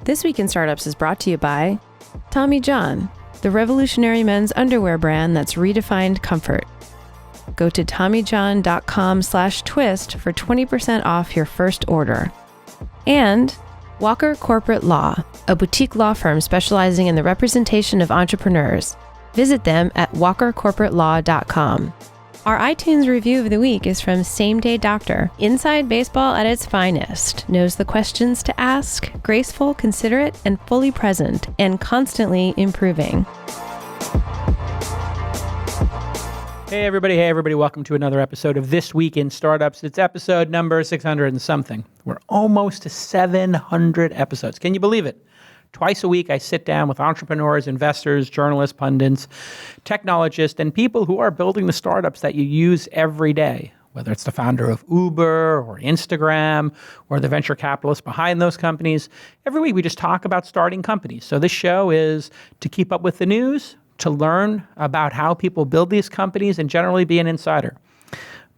This Week in Startups is brought to you by Tommy John, the revolutionary men's underwear brand that's redefined comfort. Go to TommyJohn.com/twist for 20% off your first order. And Walker Corporate Law, a boutique law firm specializing in the representation of entrepreneurs. Visit them at walkercorporatelaw.com. Our iTunes review of the week is from Same Day Doctor. Inside baseball at its finest. Knows the questions to ask, graceful, considerate, and fully present, and constantly improving. Hey everybody, welcome to another episode of This Week in Startups. It's episode number 600 and something. We're almost to 700 episodes. Can you believe it? Twice a week, I sit down with entrepreneurs, investors, journalists, pundits, technologists, and people who are building the startups that you use every day, whether it's the founder of Uber or Instagram or the venture capitalists behind those companies. Every week, we just talk about starting companies. So this show is to keep up with the news, to learn about how people build these companies, and generally be an insider.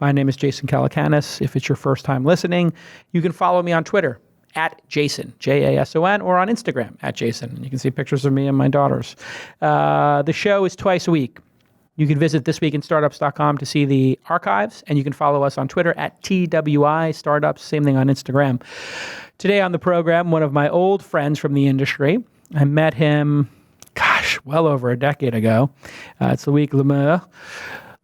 My name is Jason Calacanis. If it's your first time listening, you can follow me on Twitter, at Jason, Jason, or on Instagram, at Jason. You can see pictures of me and my daughters. The show is twice a week. You can visit thisweekinstartups.com to see the archives, and you can follow us on Twitter at TWI Startups, same thing on Instagram. Today on the program, one of my old friends from the industry. I met him, well over a decade ago. It's Loic Le Meur.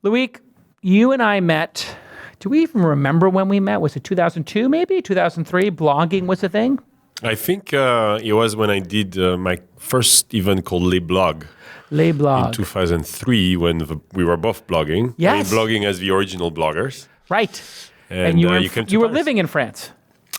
Loic, you and I met. Do we even remember when we met? Was it 2002, maybe? 2003? Blogging was a thing? I think it was when I did my first event called LeBlog. LeBlog. In 2003, when we were both blogging. Yes. Blogging as the original bloggers. Right. And you were Paris. living in France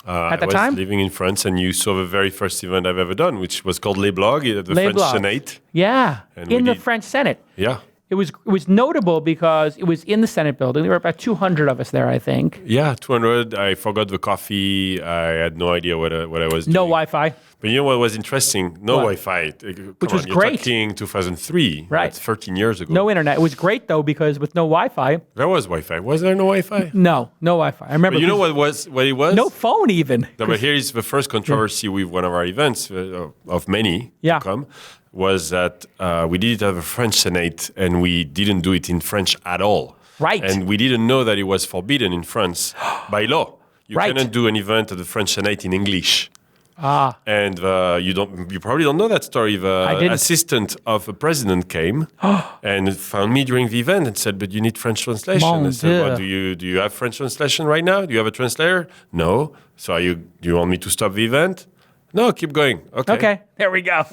at the time? I was living in France, and you saw the very first event I've ever done, which was called LeBlog at the French Senate. Yeah, and in the French Senate. Yeah. It was notable because it was in the Senate building. There were about 200 of us there, I think. Yeah, 200. I forgot the coffee. I had no idea what I was doing. No Wi-Fi. But you know what was interesting? No Wi-Fi. Which was great. You're talking 2003. Right. That's 13 years ago. No internet. It was great, though, because with no Wi-Fi. There was Wi-Fi. Was there no Wi-Fi? No Wi-Fi. I remember. But you know what it was? No phone even. No, but here is the first controversy with one of our events, of many to come, was that we did it at the French Senate, and we didn't do it in French at all. Right. And we didn't know that it was forbidden in France by law. You cannot do an event at the French Senate in English. And you probably don't know that story. The assistant of the president came and found me during the event and said, "But you need French translation." I said, "Well, do you have French translation right now? Do you have a translator?" "No." "So do you want me to stop the event?" "No, keep going." Okay, there we go.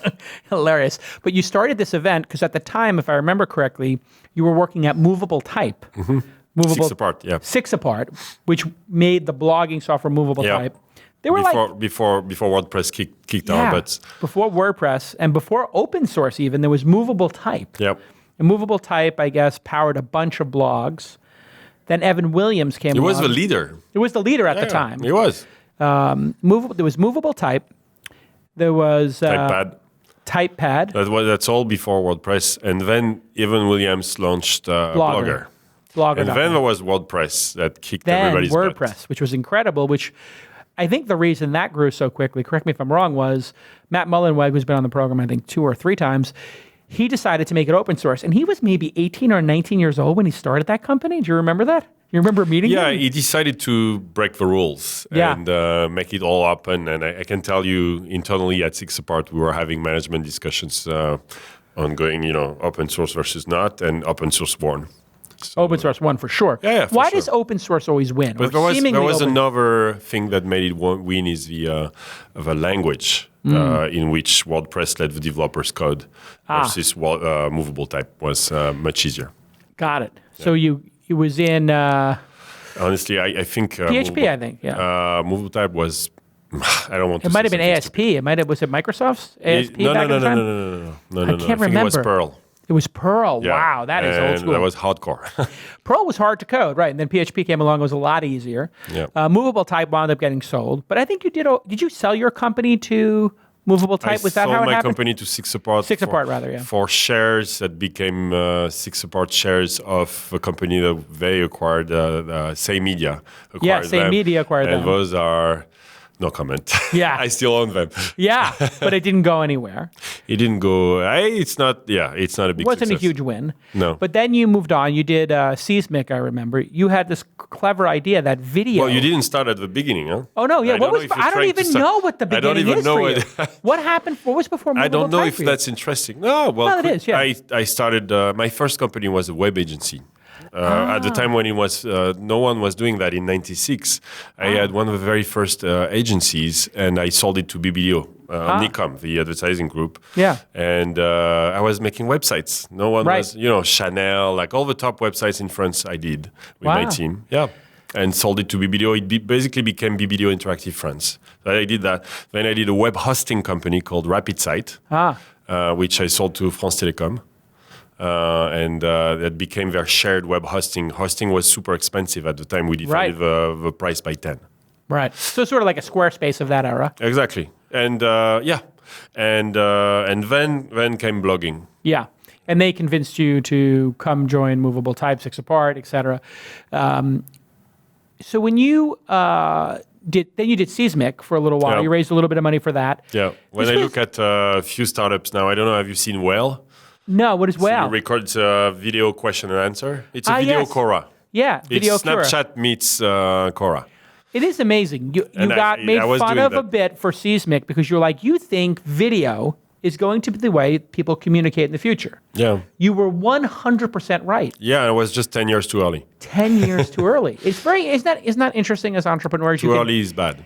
Hilarious. But you started this event because at the time, if I remember correctly, you were working at Movable Type. Mm-hmm. 6 apart, yeah. 6 apart, which made the blogging software Movable Type. They were before WordPress kicked our butts. Before WordPress and before open source even, there was Movable Type. Yep. And Movable Type, I guess, powered a bunch of blogs. Then Evan Williams came along. It was the leader. It was the leader at the time. It was. There was Movable Type. There was TypePad. That's all before WordPress. And then Evan Williams launched Blogger. And then there was WordPress that kicked everybody's butt. WordPress, which was incredible, which I think the reason that grew so quickly, correct me if I'm wrong, was Matt Mullenweg, who's been on the program, I think 2 or 3 times, he decided to make it open source. And he was maybe 18 or 19 years old when he started that company. Do you remember that? You remember meeting him? Yeah, he decided to break the rules and make it all open. And I can tell you, internally at 6 Apart, we were having management discussions ongoing, open source versus not, and open source won. So, open source won for sure. Yeah, Why does open source always win? But there was another thing that made it win is the language in which WordPress let the developers code versus Movable Type was much easier. Got it. Yeah. So it was in... honestly, I think... PHP, I think, yeah. Movable Type was... I don't want to It might have been ASP. Was it Microsoft's ASP No. I can't remember. I think it was Perl. It was Perl. Yeah. Wow, that is old school. That was hardcore. Perl was hard to code, right? And then PHP came along; it was a lot easier. Yeah. Movable Type wound up getting sold, but I think you did. Did you sell your company to Movable Type? Was that how it happened? I sold my company to 6 Apart. 6 Apart, rather, yeah. For shares that became 6 Apart shares of a company that they acquired. Say Media acquired them. Say Media acquired them. And those are No comment. Yeah. I still own them. Yeah, but it didn't go anywhere. It didn't go. It's not a big success. It wasn't a huge win. No. But then you moved on. You did Seismic, I remember. You had this clever idea that video. Well, you didn't start at the beginning, huh? Oh, no, yeah. I don't even know what the beginning is for you. What happened? What was before movable I don't know type if for you? that's interesting. No, well, it is, yeah. I started, my first company was a web agency. At the time when it was, no one was doing that in '96. I had one of the very first agencies, and I sold it to BBDO, Omnicom, the advertising group. Yeah. And I was making websites. No one was, Chanel, like all the top websites in France I did with my team. Yeah. And sold it to BBDO. It basically became BBDO Interactive France. So I did that. Then I did a web hosting company called RapidSite, which I sold to France Telecom. And that became their shared web hosting. Hosting was super expensive at the time. We divided the price by 10. Right. So sort of like a Squarespace of that era. Exactly. And and then came blogging. Yeah. And they convinced you to come join Movable Type, 6 Apart, et cetera. So when you you did Seismic for a little while. Yeah. You raised a little bit of money for that. Yeah. When I look at a few startups now, I don't know, have you seen Whale? No, what is Whale? It records a video question and answer. It's a video Quora. Yeah, video It's Snapchat meets Quora. It is amazing. You got made fun of a bit for Seismic because you're like, you think video is going to be the way people communicate in the future. Yeah. You were 100% right. Yeah, I was just 10 years too early. 10 years too early. Isn't that interesting as entrepreneurs? Too early is bad.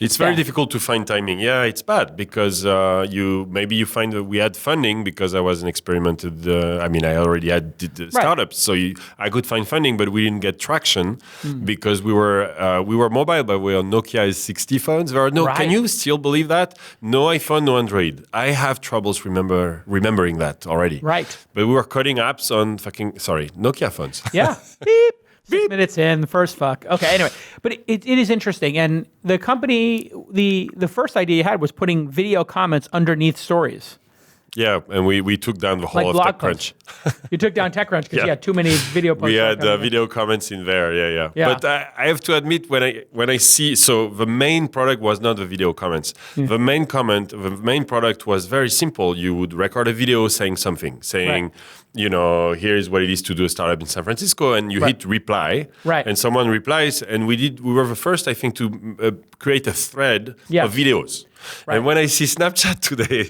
It's very difficult to find timing. Yeah, it's bad because you find that we had funding because I was an experimented. I already had did startups, so I could find funding, but we didn't get traction because we were mobile, but we were Nokia 60 phones. Can you still believe that? No iPhone, no Android. I have troubles remembering that already. Right. But we were coding apps on Nokia phones. Yeah. Beep. 6 minutes in, the first fuck. Okay, anyway. But it is interesting. And the company, the first idea you had was putting video comments underneath stories. Yeah, and we took down the whole of TechCrunch. You took down TechCrunch because you had too many video posts. We had video comments in there, yeah. But I have to admit, when I see, so the main product was not the video comments. The main product was very simple. You would record a video saying something, here is what it is to do a startup in San Francisco, and you hit reply, and someone replies, and we were the first, I think, to create a thread of videos. Right. And when I see Snapchat today,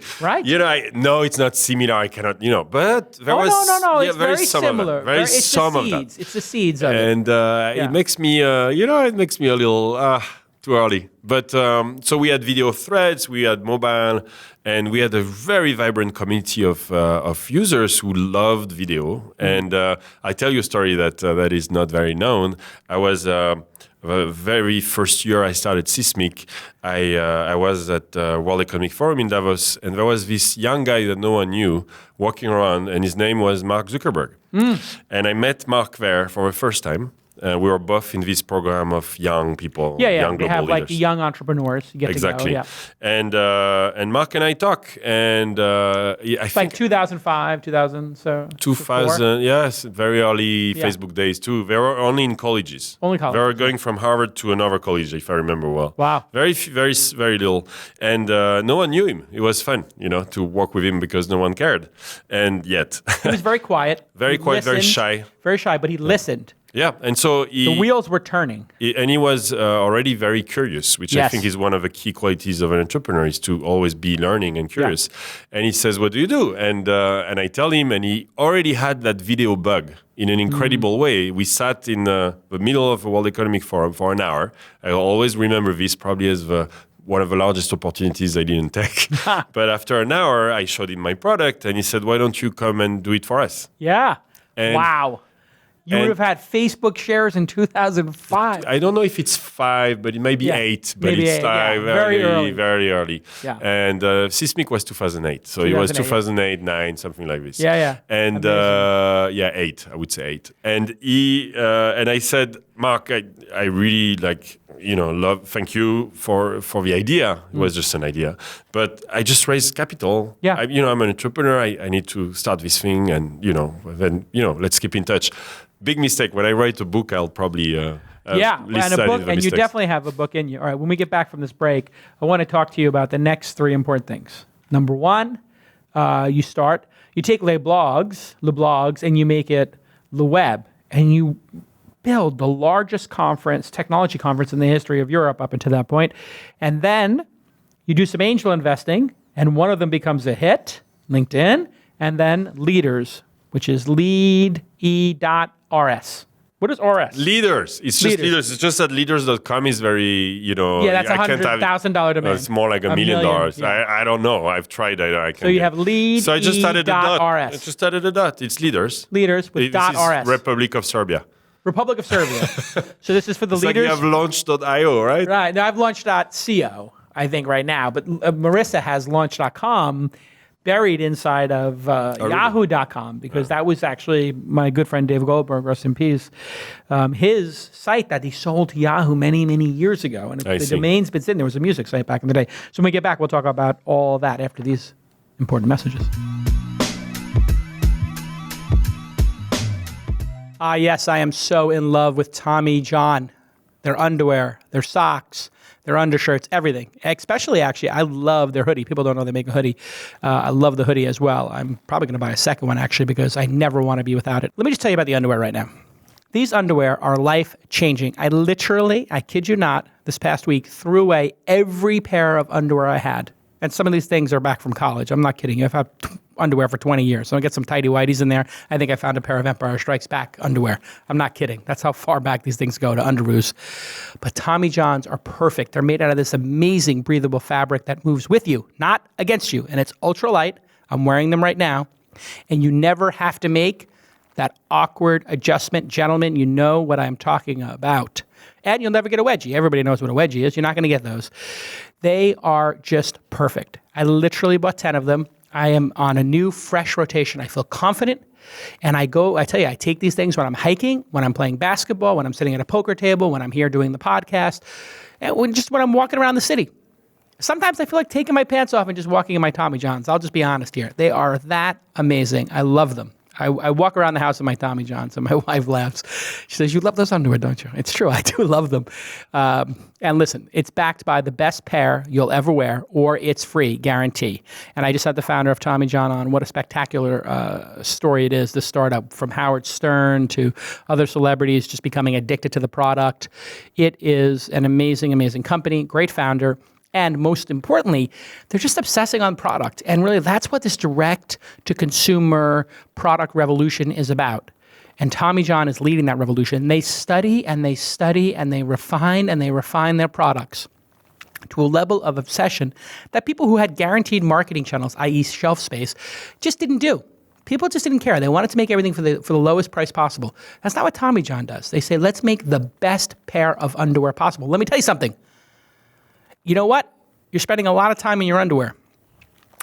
no, it's not similar. I cannot, but there was no. It's very similar. It's some of that. It's the seeds of it. And it makes me, it makes me a little too early. But so we had video threads, we had mobile, and we had a very vibrant community of users who loved video. And I tell you a story that is not very known. I was. The very first year I started Seismic, I was at World Economic Forum in Davos, and there was this young guy that no one knew walking around, and his name was Mark Zuckerberg. And I met Mark there for the first time. We were both in this program of young people, young global they have leaders. Like young entrepreneurs. You get to go, yeah. And Mark and I talk, and I think 2005, 2000, yes, very early Facebook days too. They were only in colleges. Only college. They were going from Harvard to another college, if I remember well. Wow. Very, very, very little, and no one knew him. It was fun, to work with him because no one cared, and yet he was very quiet. Very quiet, very shy. Very shy, but he listened. Yeah, and so the wheels were turning. And he was already very curious, which I think is one of the key qualities of an entrepreneur, is to always be learning and curious. Yeah. And he says, "What do you do?" And I tell him, and he already had that video bug in an incredible way. We sat in the middle of a World Economic Forum for an hour. I always remember this probably as one of the largest opportunities I didn't take. But after an hour, I showed him my product, and he said, "Why don't you come and do it for us?" Yeah. And wow. You would have had Facebook shares in 2005. I don't know if it's 5, but it may be 8. But maybe it's very early. Yeah. And Seismic was 2008. So it was 2008, 9, something like this. Yeah. And 8, I would say 8. And and I said, "Mark, I really thank you for the idea." It was just an idea. But I just raised capital. Yeah. I'm an entrepreneur. I need to start this thing, and then let's keep in touch. Big mistake. When I write a book, I'll probably and a book, and you definitely have a book in you. All right, when we get back from this break, I want to talk to you about the next 3 important things. Number 1, you take LeBlogs, and you make it LeWeb, and you build the largest technology conference in the history of Europe up until that point. And then you do some angel investing, and one of them becomes a hit, LinkedIn, and then Leade.rs, which is Leade.rs. What is RS? Leade.rs. It's just Leade.rs. It's just that Leade.rs.com is very, that's $100,000 domain. It's more like $1 million. Yeah. I don't know. I've tried. So you have Leade.rs. So I just added a dot. It's Leade.rs. Leade.rs with .rs. Republic of Serbia. Republic of Serbia. So this is for the it's Leade.rs. Like you have launch.io, right? Right. Now I've launched.co, I think, right now. But Marissa has launch.com buried inside of yahoo.com because that was actually my good friend Dave Goldberg, rest in peace, his site that he sold to Yahoo many, many years ago. And the domain's been sitting there. It was a music site back in the day. So when we get back, we'll talk about all that after these important messages. Yes, I am so in love with Tommy John. Their underwear, their socks, their undershirts, everything. Especially, actually, I love their hoodie. People don't know they make a hoodie. I love the hoodie as well. I'm probably going to buy a second one, actually, because I never want to be without it. Let me just tell you about the underwear right now. These underwear are life-changing. I kid you not, this past week, threw away every pair of underwear I had. And some of these things are back from college. I'm not kidding you. I've had underwear for 20 years. So I get some tighty-whities in there. I think I found a pair of Empire Strikes Back underwear. I'm not kidding. That's how far back these things go to underoos. But Tommy John's are perfect. They're made out of this amazing breathable fabric that moves with you, not against you. And it's ultralight. I'm wearing them right now. And you never have to make that awkward adjustment. Gentlemen, you know what I'm talking about. And you'll never get a wedgie. Everybody knows what a wedgie is. You're not going to get those. They are just perfect. I literally bought 10 of them. I am on a new, fresh rotation. I feel confident. And I take these things when I'm hiking, when I'm playing basketball, when I'm sitting at a poker table, when I'm here doing the podcast, and when I'm walking around the city. Sometimes I feel like taking my pants off and just walking in my Tommy Johns. I'll just be honest here. They are that amazing. I love them. I walk around the house in my Tommy Johns, and my wife laughs. She says, "You love those underwear, don't you?" It's true. I do love them. And listen, it's backed by the best pair you'll ever wear, or it's free, guarantee. And I just had the founder of Tommy John on. What a spectacular story it is, this startup, from Howard Stern to other celebrities just becoming addicted to the product. It is an amazing, amazing company, great founder. And most importantly, they're just obsessing on product. And really, that's what this direct-to-consumer product revolution is about. And Tommy John is leading that revolution. They study and they study and they refine their products to a level of obsession that people who had guaranteed marketing channels, i.e. shelf space, just didn't do. People just didn't care. They wanted to make everything for the lowest price possible. That's not what Tommy John does. They say, let's make the best pair of underwear possible. Let me tell you something. You know what? You're spending a lot of time in your underwear.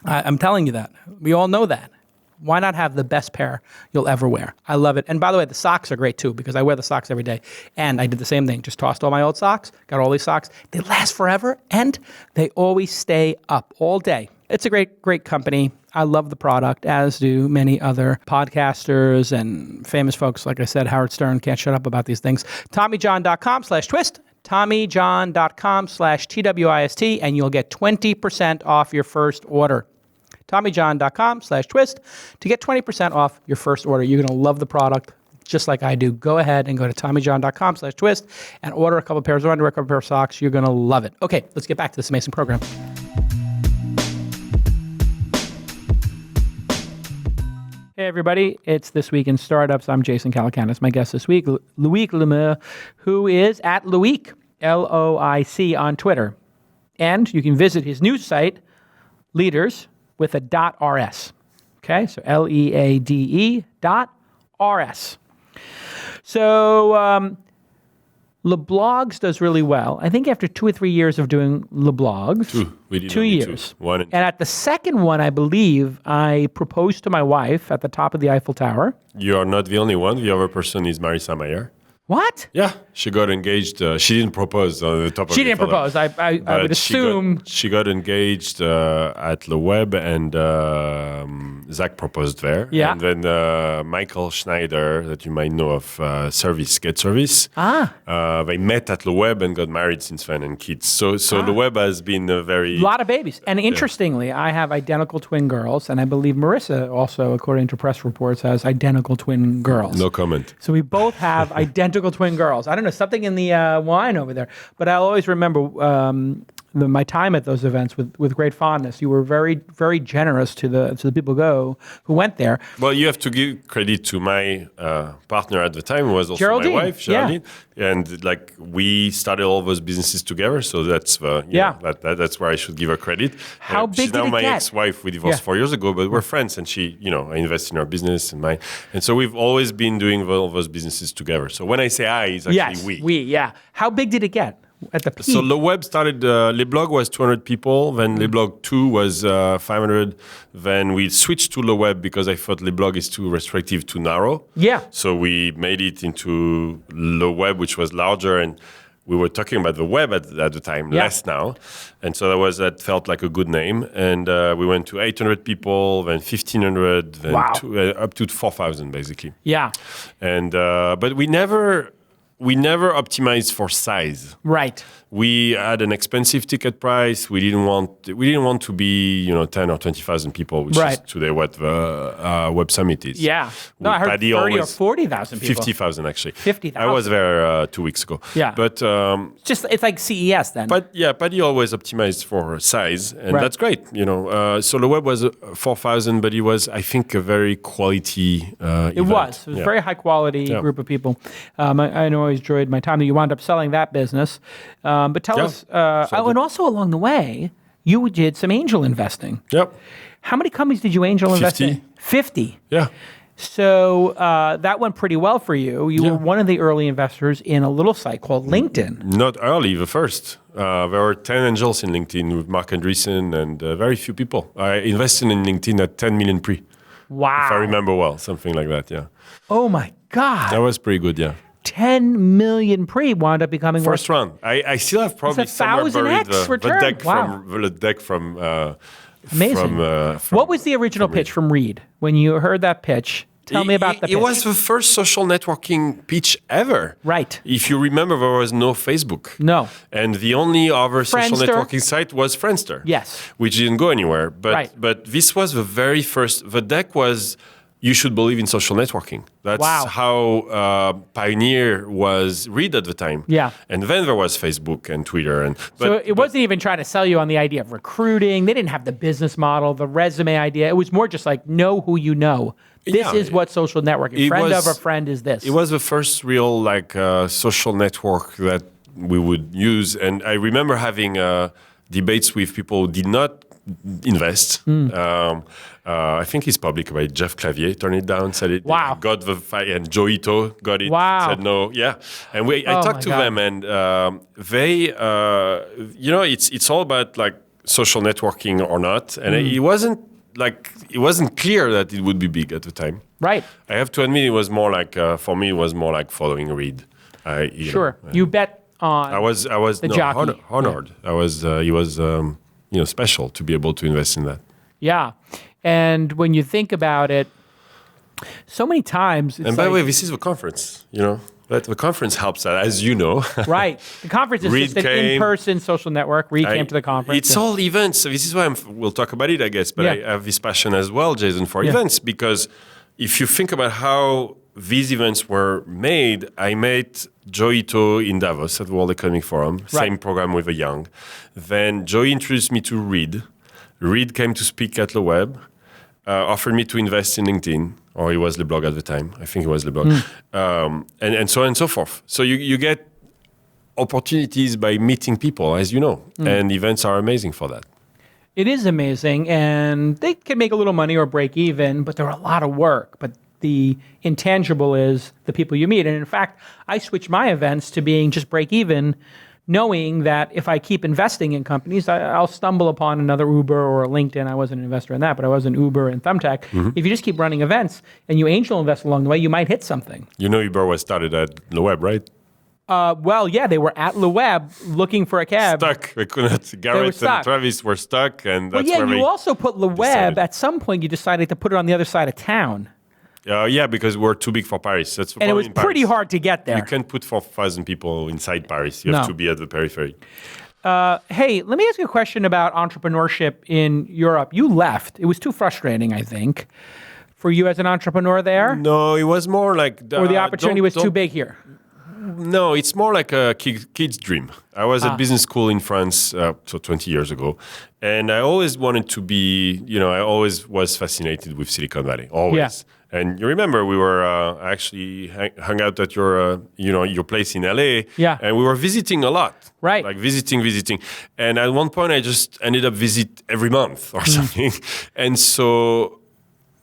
I'm telling you that. We all know that. Why not have the best pair you'll ever wear? I love it. And by the way, the socks are great too, because I wear the socks every day. And I did the same thing. Just tossed all my old socks, got all these socks. They last forever, and they always stay up all day. It's a great, great company. I love the product, as do many other podcasters and famous folks. Like I said, Howard Stern can't shut up about these things. TommyJohn.com/twist. TommyJohn.com/TWIST, and you'll get 20% off your first order. TommyJohn.com/twist to get 20% off your first order. You're going to love the product just like I do. Go ahead and go to TommyJohn.com/twist and order a couple pairs of underwear, a couple pairs of socks. You're going to love it. Okay, let's get back to this amazing program. Hey, everybody. It's This Week in Startups. I'm Jason Calacanis. My guest this week, Loic Le Meur, who is at Loic, L-O-I-C, on Twitter. And you can visit his news site, Leade.rs, with a .rs. Okay, so Leade.rs. So LeBlogs does really well. I think after 2 or 3 years of doing LeBlogs, 2 years. And at the second one, I believe, I proposed to my wife at the top of the Eiffel Tower. You are not the only one. The other person is Marissa Mayer. What? Yeah, she got engaged. She didn't propose on the top of She didn't propose. I would assume. She got engaged at LeWeb, and Zach proposed there. Yeah. And then Michael Schneider, that you might know of Get Service. They met at LeWeb and got married since then and kids. So LeWeb has been a lot of babies. And interestingly, I have identical twin girls, and I believe Marissa also, according to press reports, has identical twin girls. No comment. So we both have identical twin girls. I don't know, something in the wine over there. But I always remember my time at those events with great fondness. You were very, very generous to the people who went there. Well, you have to give credit to my partner at the time, who was also Geraldine. my wife, Geraldine. Yeah. And we started all those businesses together. So that's that's where I should give her credit. How big she's did now it my get? ex-wife. We divorced 4 years ago, but we're friends. And she, I invest in her business and mine. And so we've always been doing all those businesses together. So when I say I, it's actually we. How big did it get at the peak? So LeWeb started, LeBlog was 200 people, then LeBlog 2 was 500, then we switched to LeWeb because I thought LeBlog is too restrictive, too narrow. Yeah. So we made it into LeWeb, which was larger, and we were talking about the web at the time, less now. And so that felt like a good name. And we went to 800 people, then 1,500, then up to 4,000 basically. Yeah. And but we never optimized for size. Right. We had an expensive ticket price. We didn't want to be 10 or 20,000 people, which is today what the Web Summit is. Yeah. No, I heard 30 or 40,000 people. 50,000 actually. 50,000. I was there 2 weeks ago. Yeah. But it's like CES then. But Paddy always optimized for size, and that's great. So the web was 4,000, but it was, I think, a very quality event. It was a very high quality group of people. I know I enjoyed my time. You wound up selling that business. But tell us, and also along the way, you did some angel investing. Yep. How many companies did you angel invest in? 50. Yeah. So that went pretty well for you. You were one of the early investors in a little site called LinkedIn. Not early, the first. There were 10 angels in LinkedIn with Mark Andreessen and very few people. I invested in LinkedIn at 10 million pre. Wow. If I remember well, something like that, yeah. Oh my God. That was pretty good, yeah. 10 million pre wound up becoming first round. I still have probably somewhere buried the deck from amazing. What was the original pitch from Reed when you heard that pitch? Tell me about the pitch. It was the first social networking pitch ever. Right. If you remember, there was no Facebook. No. And the only other social networking site was Friendster. Yes. Which didn't go anywhere. But this was the very first. The deck was, you should believe in social networking. That's how pioneer was Reed at the time. Yeah. And then there was Facebook and Twitter. So it wasn't even trying to sell you on the idea of recruiting. They didn't have the business model, the resume idea. It was more just like, know who you know. This is what social networking, friend of a friend is this. It was the first real social network that we would use. And I remember having debates with people who did not invest. I think it's public, right? Jeff Clavier turned it down, said it. Wow. Got the fight, and Joe Ito got it. Wow. Said no. Yeah. And I talked to them, and they, it's all about like social networking or not. And it wasn't clear that it would be big at the time. Right. I have to admit, it was more like for me, it was more like following Reed. You bet on. I was jockey. honored. He was special to be able to invest in that. Yeah. And when you think about it, so many times. And by the way, this is the conference, But the conference helps that, as you know. Right. The conference is just an in-person social network. Reed came to the conference. It's all events. So this is why we'll talk about it, I guess. But I have this passion as well, Jason, for events. Because if you think about how these events were made, I met Joe Ito in Davos at the World Economic Forum. Same program with a Young. Then Joe introduced me to Reed. Reed came to speak at LeWeb. Offered me to invest in LinkedIn, or it was LeBlog at the time. I think it was LeBlog. And so on and so forth. So you get opportunities by meeting people, as you know, and events are amazing for that. It is amazing, and they can make a little money or break even, but they're a lot of work. But the intangible is the people you meet. And in fact, I switched my events to being just break even knowing that if I keep investing in companies, I'll stumble upon another Uber or a LinkedIn. I wasn't an investor in that, but I was in Uber and Thumbtack. If you just keep running events and you angel invest along the way, you might hit something. You know, Uber was started at LeWeb, right? Well, yeah, they were at LeWeb looking for a cab. Stuck. They couldn't. Garrett and Travis were stuck, and that's where you also put LeWeb, at some point you decided to put it on the other side of town. Yeah, because we're too big for Paris. That's the and it was pretty hard to get there. You can't put 4,000 people inside Paris. You have to be at the periphery. Hey, let me ask you a question about entrepreneurship in Europe. You left. It was too frustrating, I think, for you as an entrepreneur there? No, it was more like... or the opportunity was too big here? No, it's more like a kid's dream. I was at business school in France, so 20 years ago. And I always wanted to be, I always was fascinated with Silicon Valley, always. Yeah. And you remember we were actually hung out at your place in LA. Yeah. And we were visiting a lot. Right. Like visiting. And at one point I just ended up visit every month or something. And so...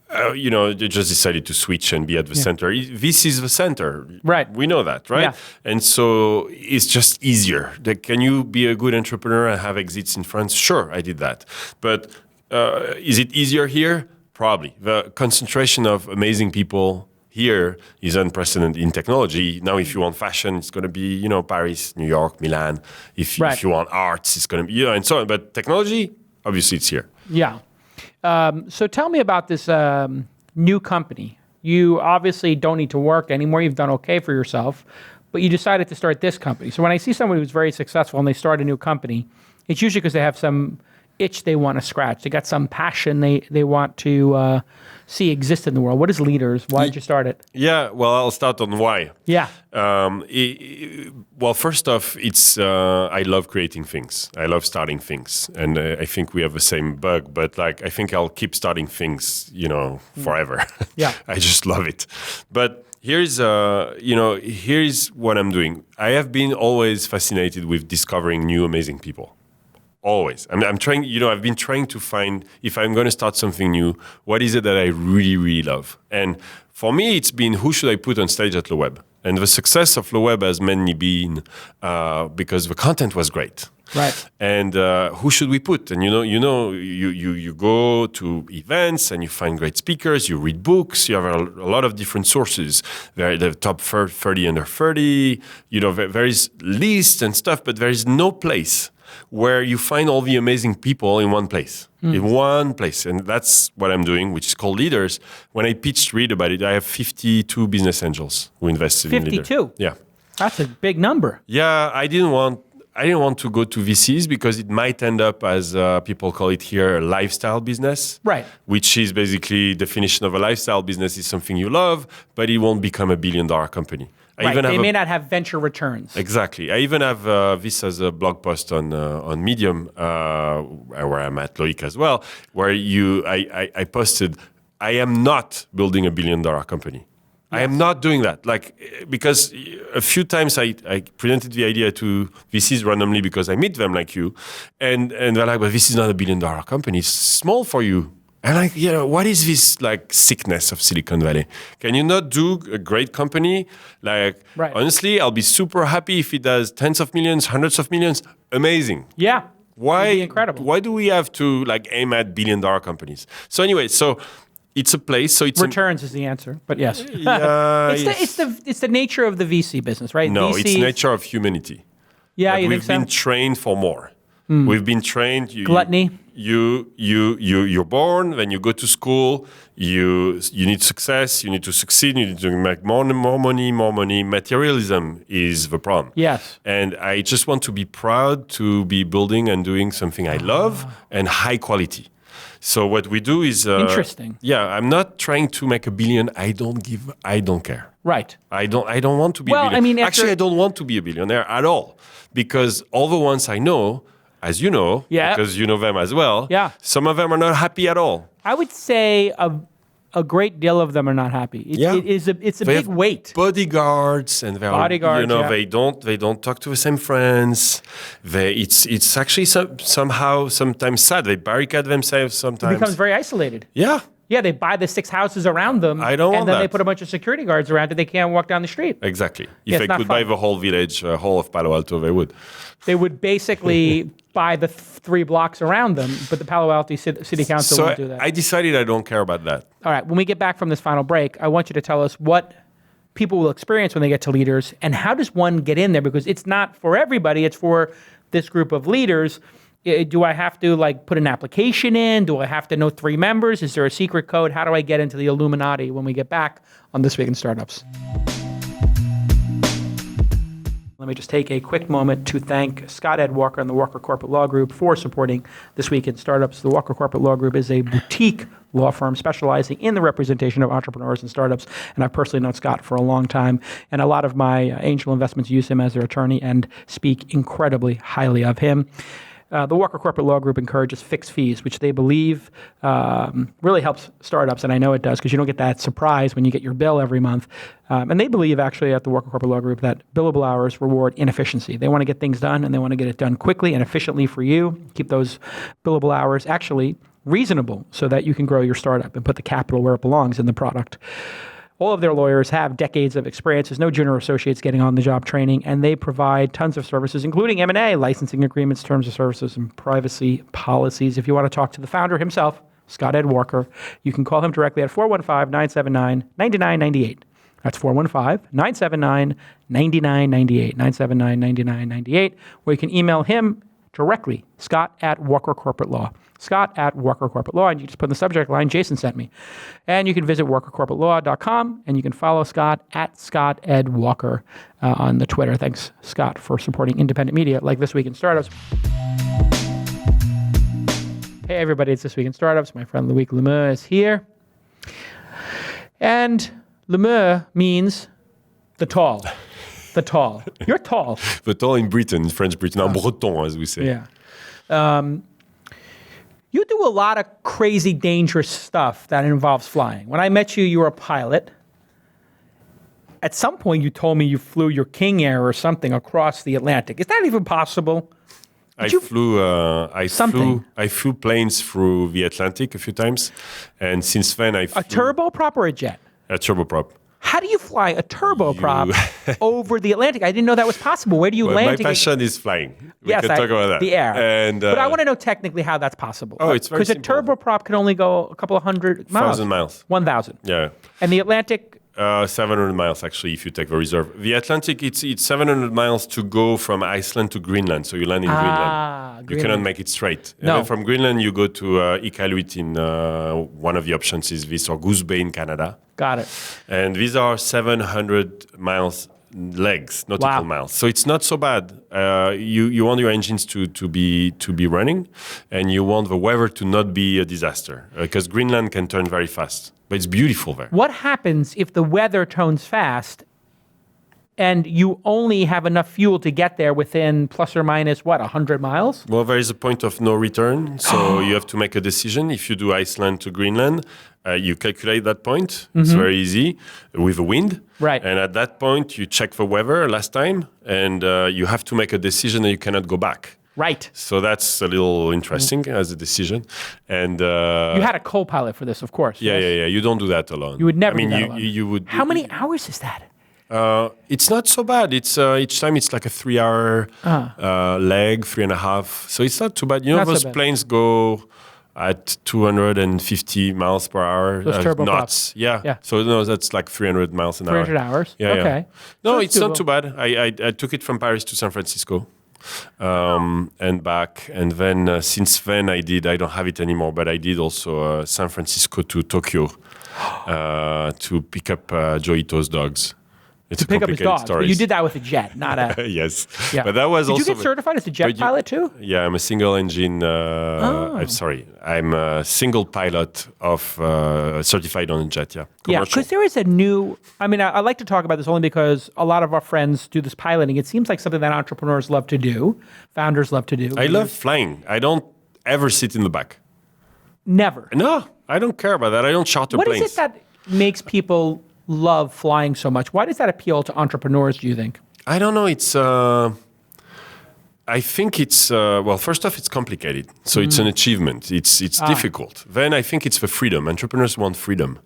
they just decided to switch and be at the center. This is the center. Right. We know that, right? Yeah. And so it's just easier. Can you be a good entrepreneur and have exits in France? Sure, I did that. But is it easier here? Probably. The concentration of amazing people here is unprecedented in technology. Now, if you want fashion, it's going to be, Paris, New York, Milan. If you want arts, it's going to be, and so on. But technology, obviously, it's here. Yeah. So tell me about this new company. You obviously don't need to work anymore. You've done okay for yourself, but you decided to start this company. So when I see someone who's very successful and they start a new company, it's usually because they have some itch they want to scratch. They got some passion they want to see exist in the world. What is Leade.rs? Why did you start it? Yeah, well, I'll start on why. Yeah. Well, first off, it's I love creating things. I love starting things, and I think we have the same bug. But I think I'll keep starting things, forever. Yeah. I just love it. But here's what I'm doing. I have been always fascinated with discovering new amazing people. Always. I'm trying, I've been trying to find, if I'm going to start something new, what is it that I really, really love? And for me, it's been, who should I put on stage at LeWeb? And the success of LeWeb has mainly been because the content was great. Right. And who should we put? And you go to events and you find great speakers, you read books, you have a lot of different sources. The top 30 under 30, there is lists and stuff, but there is no place where you find all the amazing people in one place. And that's what I'm doing, which is called Leade.rs. When I pitched Read about it, I have 52 business angels who invested in Leade.rs. 52? Yeah. That's a big number. Yeah, I didn't want to go to VCs because it might end up as people call it here a lifestyle business. Right. Which is basically definition of a lifestyle business is something you love, but it won't become $1 billion company. They may not have venture returns. Exactly. I even have this as a blog post on Medium, where I'm at Loic as well, where I posted, I am not building $1 billion company. Yes. I am not doing that. Because a few times I presented the idea to VCs randomly because I meet them like you, and they're like, but this is not $1 billion company. It's small for you. And what is this sickness of Silicon Valley? Can you not do a great company? Honestly, I'll be super happy if it does tens of millions, hundreds of millions. Amazing. Yeah. Why? It'd be incredible. Why do we have to aim at $1 billion companies? So anyway, it's a place. So it's returns is the answer, but yes. It's the nature of the VC business, right? No, VCs, it's the nature of humanity. Yeah, you think so? We've been trained for more. We've been trained. Gluttony. You're born, then you go to school, you need success, you need to succeed, you need to make more money. Materialism is the problem. Yes. And I just want to be proud to be building and doing something I love and high quality. So what we do is... interesting. Yeah, I'm not trying to make $1 billion. I don't care. Right. I don't want to be a billionaire. Actually, I don't want to be a billionaire at all. Because all the ones I know... As you know, because you know them as well, some of them are not happy at all. I would say a great deal of them are not happy. It's a big weight. Bodyguards and they don't talk to the same friends. It's actually somehow sometimes sad. They barricade themselves sometimes. It becomes very isolated. Yeah. Yeah, they buy the 6 houses around them. I don't want And then that. they put a bunch of security guards around it. They can't walk down the street. Exactly. Yeah, If it's I not could fun. buy the whole village, whole of Palo Alto, they would. They would basically buy the 3 blocks around them, but the Palo Alto City Council won't do that. I decided I don't care about that. All right, when we get back from this final break, I want you to tell us what people will experience when they get to Leade.rs and how does one get in there? Because it's not for everybody, it's for this group of leaders. Do I have to put an application in? Do I have to know 3 members? Is there a secret code? How do I get into the Illuminati when we get back on This Week in Startups? Let me just take a quick moment to thank Scott Ed Walker and the Walker Corporate Law Group for supporting This Week in Startups. The Walker Corporate Law Group is a boutique law firm specializing in the representation of entrepreneurs and startups, and I've personally known Scott for a long time, and a lot of my angel investments use him as their attorney and speak incredibly highly of him. The Walker Corporate Law Group encourages fixed fees, which they believe really helps startups, and I know it does because you don't get that surprise when you get your bill every month. And they believe actually at the Walker Corporate Law Group that billable hours reward inefficiency. They want to get things done, and they want to get it done quickly and efficiently for you. Keep those billable hours actually reasonable so that you can grow your startup and put the capital where it belongs in the product. All of their lawyers have decades of experience. There's no junior associates getting on-the-job training, and they provide tons of services, including M&A, licensing agreements, terms of services, and privacy policies. If you want to talk to the founder himself, Scott Ed Walker, you can call him directly at 415-979-9998. That's 415-979-9998, 979-9998, or you can email him directly, Scott@Walker Corporate Law. Scott@Walker Corporate Law, and you just put in the subject line, Jason sent me. And you can visit walkercorporatelaw.com, and you can follow Scott at Scott Ed Walker on the Twitter. Thanks, Scott, for supporting independent media like This Week in Startups. Hey, everybody, it's This Week in Startups. My friend Loic Le Meur is here. And Le Meur means the tall. The tall. You're tall. The tall in Britain, in French Britain, en breton, as we say. Yeah. You do a lot of crazy, dangerous stuff that involves flying. When I met you, you were a pilot. At some point, you told me you flew your King Air or something across the Atlantic. Is that even possible? I flew planes through the Atlantic a few times, and since then I flew a turboprop or a jet? A turboprop. How do you fly a turboprop over the Atlantic? I didn't know that was possible. Where do you land? My passion is flying. We yes, can talk about that. The air. And, but I want to know technically how that's possible. Oh, it's very simple. Because a turboprop can only go a couple of hundred miles. 1,000 miles. 1,000. Yeah. And the Atlantic? 700 miles, actually, if you take the reserve. The Atlantic, it's 700 miles to go from Iceland to Greenland. So you land in Greenland. You cannot make it straight. And then from Greenland, you go to Iqaluit in one of the options is this, or Goose Bay in Canada. Got it. And these are 700 miles legs, nautical miles. So it's not so bad. You want your engines to be running, and you want the weather to not be a disaster, because Greenland can turn very fast. But it's beautiful there. What happens if the weather turns fast and you only have enough fuel to get there within plus or minus, 100 miles? Well, there is a point of no return. So you have to make a decision. If you do Iceland to Greenland, you calculate that point. Mm-hmm. It's very easy with the wind. Right. And at that point, you check the weather last time, and you have to make a decision and you cannot go back. Right. So that's a little interesting as a decision. And you had a co-pilot for this, of course. Yeah, yes? yeah. You don't do that alone. You would never do that alone. You would. How many hours is that? It's not so bad. It's each time it's like a 3-hour leg, 3.5. So it's not too bad. You know, those planes go at 250 miles per hour. Those turboprops. Knots. Yeah. So no, that's like 300 miles an hour. 300 hours? Yeah. Okay. Yeah. No, so it's not too bad. I took it from Paris to San Francisco. And back, and then since then I don't have it anymore, but I did also San Francisco to Tokyo to pick up Joe Ito's dogs. It's to pick up his dogs. Story. But you did that with a jet, not a... Yes. Yeah. But that was did also... Did you get certified as a jet pilot too? Yeah, I'm a single engine... I'm a single pilot of certified on a jet, yeah. Commercial. Yeah, because there is a new... I mean, I like to talk about this only because a lot of our friends do this piloting. It seems like something that entrepreneurs love to do, founders love to do. I love flying. I don't ever sit in the back. Never? No, I don't care about that. I don't charter planes. What is it that makes people love flying so much? Why does that appeal to entrepreneurs, do you think? I don't know. It's I think it's first off, it's complicated, so it's an achievement. It's difficult. Then I think it's the freedom. Entrepreneurs want freedom.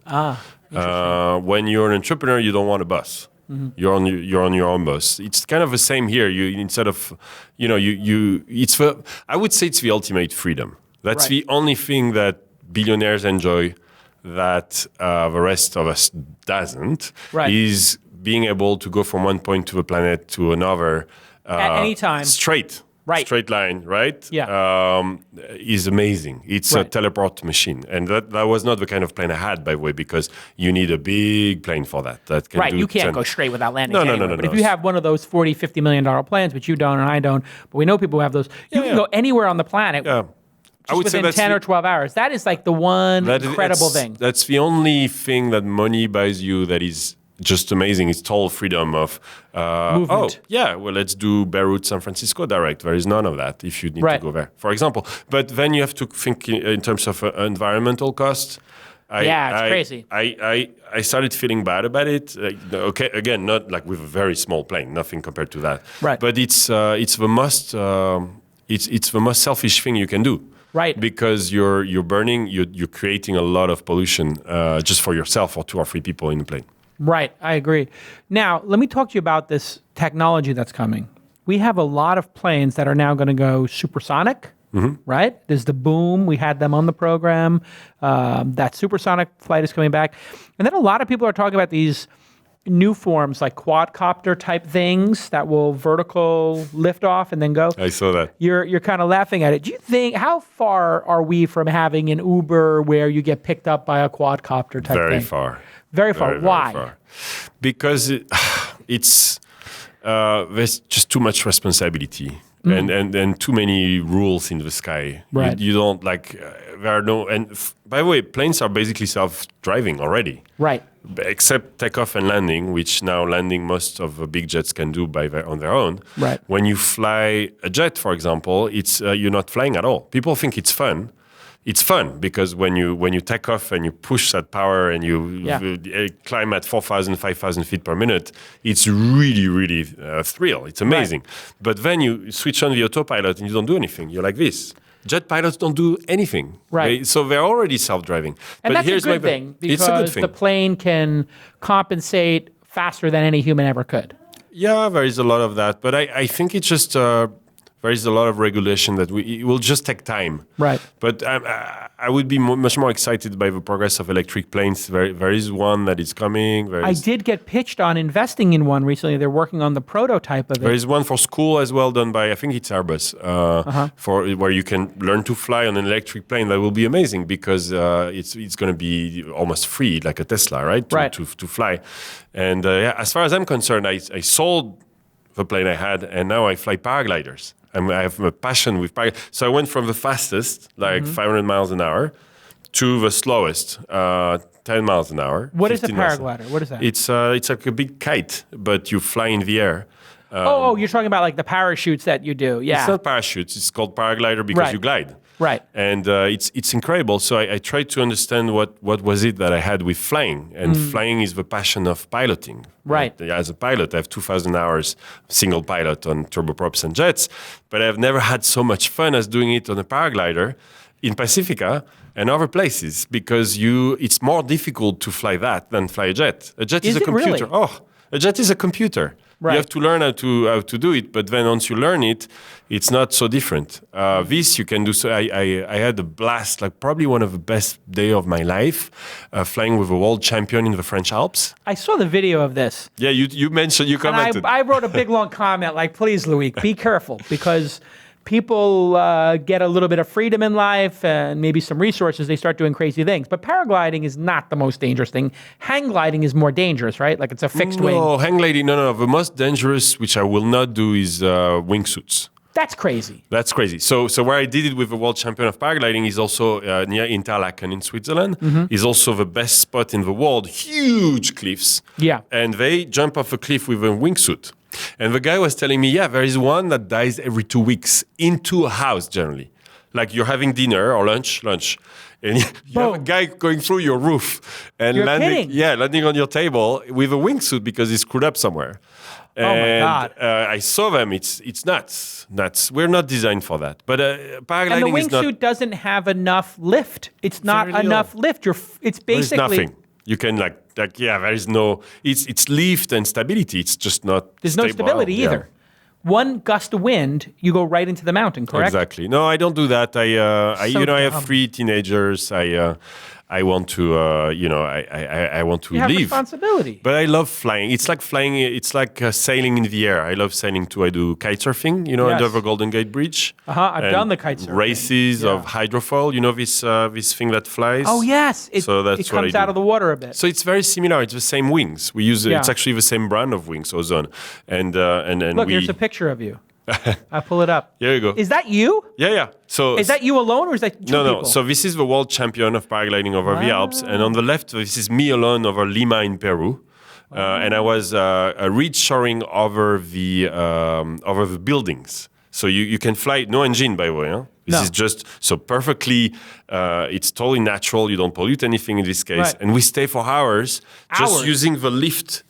When you're an entrepreneur, you don't want a boss. Mm-hmm. You're on your own boss. It's kind of the same here. You instead of, I would say it's the ultimate freedom. That's the only thing that billionaires enjoy that the rest of us doesn't. Right. Is being able to go from one point to the planet to another. At any time. Straight line, right? Yeah. Is amazing. It's a teleport machine. And that was not the kind of plane I had, by the way, because you need a big plane for that. You can't go straight without landing anywhere. But if you have one of those $40, $50 million planes, which you don't and I don't, but we know people who have those, you can go anywhere on the planet. Yeah. I would within say 10 or 12 hours. That is like the one incredible thing. That's the only thing that money buys you that is just amazing. It's total freedom of movement. Let's do Beirut, San Francisco direct. There is none of that if you need to go there, for example. But then you have to think in terms of environmental costs. It's crazy. I started feeling bad about it. Again, not like with a very small plane, nothing compared to that. Right. But it's the most selfish thing you can do. Right. Because you're burning, you're creating a lot of pollution just for yourself or 2 or 3 people in the plane. Right, I agree. Now, let me talk to you about this technology that's coming. We have a lot of planes that are now going to go supersonic, right? There's the Boom. We had them on the program. That supersonic flight is coming back. And then a lot of people are talking about these new forms like quadcopter type things that will vertical lift off and then go. I saw that. You're kind of laughing at it. Do you think, how far are we from having an Uber where you get picked up by a quadcopter type thing? Very far. Very far. Why? Very far. Because it's there's just too much responsibility and too many rules in the sky. Right. You don't there are no. And by the way, planes are basically self-driving already. Right. Except takeoff and landing, which now landing most of the big jets can do on their own. Right. When you fly a jet, for example, it's you're not flying at all. People think it's fun. It's fun because when you take off and you push that power and you climb at 4,000, 5,000 feet per minute, it's really, really thrill. It's amazing. Right. But then you switch on the autopilot and you don't do anything. You're like this. Jet pilots don't do anything. Right. So they're already self-driving. And that's a good thing because the plane can compensate faster than any human ever could. Yeah, there is a lot of that. But I think it's just... there is a lot of regulation that it will just take time. Right. But I would be much more excited by the progress of electric planes. There is one that is coming. I did get pitched on investing in one recently. They're working on the prototype of it. There is one for school as well done by, I think it's Airbus, for where you can learn to fly on an electric plane. That will be amazing because it's going to be almost free, like a Tesla, right? To fly. And as far as I'm concerned, I sold the plane I had, and now I fly paragliders. I have a passion with paragliders. So I went from the fastest, 500 miles an hour, to the slowest, 10 miles an hour. What is a paraglider? What is that? It's like a big kite, but you fly in the air. You're talking about like the parachutes that you do. Yeah. It's not parachutes. It's called paraglider because you glide. Right. And it's incredible. So I tried to understand what was it that I had with flying. And flying is the passion of piloting. Right. As a pilot, I have 2,000 hours single pilot on turboprops and jets. But I've never had so much fun as doing it on a paraglider in Pacifica and other places because it's more difficult to fly that than fly a jet. A jet is a computer. Really? A jet is a computer. Right. You have to learn how to do it, but then once you learn it, it's not so different. This you can do. So I had a blast, like probably one of the best day of my life, flying with a world champion in the French Alps. I saw the video of this. Yeah, you mentioned, you commented. And I wrote a big long comment like, please, Loic, be careful because people get a little bit of freedom in life and maybe some resources, they start doing crazy things. But paragliding is not the most dangerous thing. Hang gliding is more dangerous, right? Like it's a fixed wing. No, hang gliding, no. The most dangerous, which I will not do, is wingsuits. That's crazy. That's crazy. So where I did it with the world champion of paragliding is also near Interlaken in Switzerland. Is also the best spot in the world. Huge cliffs. Yeah. And they jump off a cliff with a wingsuit. And the guy was telling me, there is one that dies every 2 weeks into a house generally. Like you're having dinner or lunch, and you have a guy going through your roof and landing on your table with a wingsuit because he screwed up somewhere. Oh my God! I saw them. It's nuts. We're not designed for that. But paragliding and the is not. wingsuit doesn't have enough lift. It's not enough lift. It's basically nothing. You can there is no. It's lift and stability. It's just not. There's no stability either. One gust of wind, you go right into the mountain. Correct? Exactly. No, I don't do that. I have 3 teenagers. I want to, I want to you have leave. Responsibility. But I love flying. It's like flying. It's like sailing in the air. I love sailing too. I do kite surfing, under the Golden Gate Bridge. I've done the kite surfing. Races of hydrofoil. This thing that flies. Oh yes, it comes out of the water a bit. So it's very similar. It's the same wings. We use. It's actually the same brand of wings, Ozone. And look, here's a picture of you. I'll pull it up. Here you go. Is that you? Yeah. So is that you alone, or is that two people? No. So this is the world champion of paragliding over the Alps, and on the left, this is me alone over Lima in Peru, and I was reach shoring over the buildings. So you can fly, no engine, by the way. Huh? This is just so perfectly. It's totally natural. You don't pollute anything in this case, and we stay for hours just using the lift.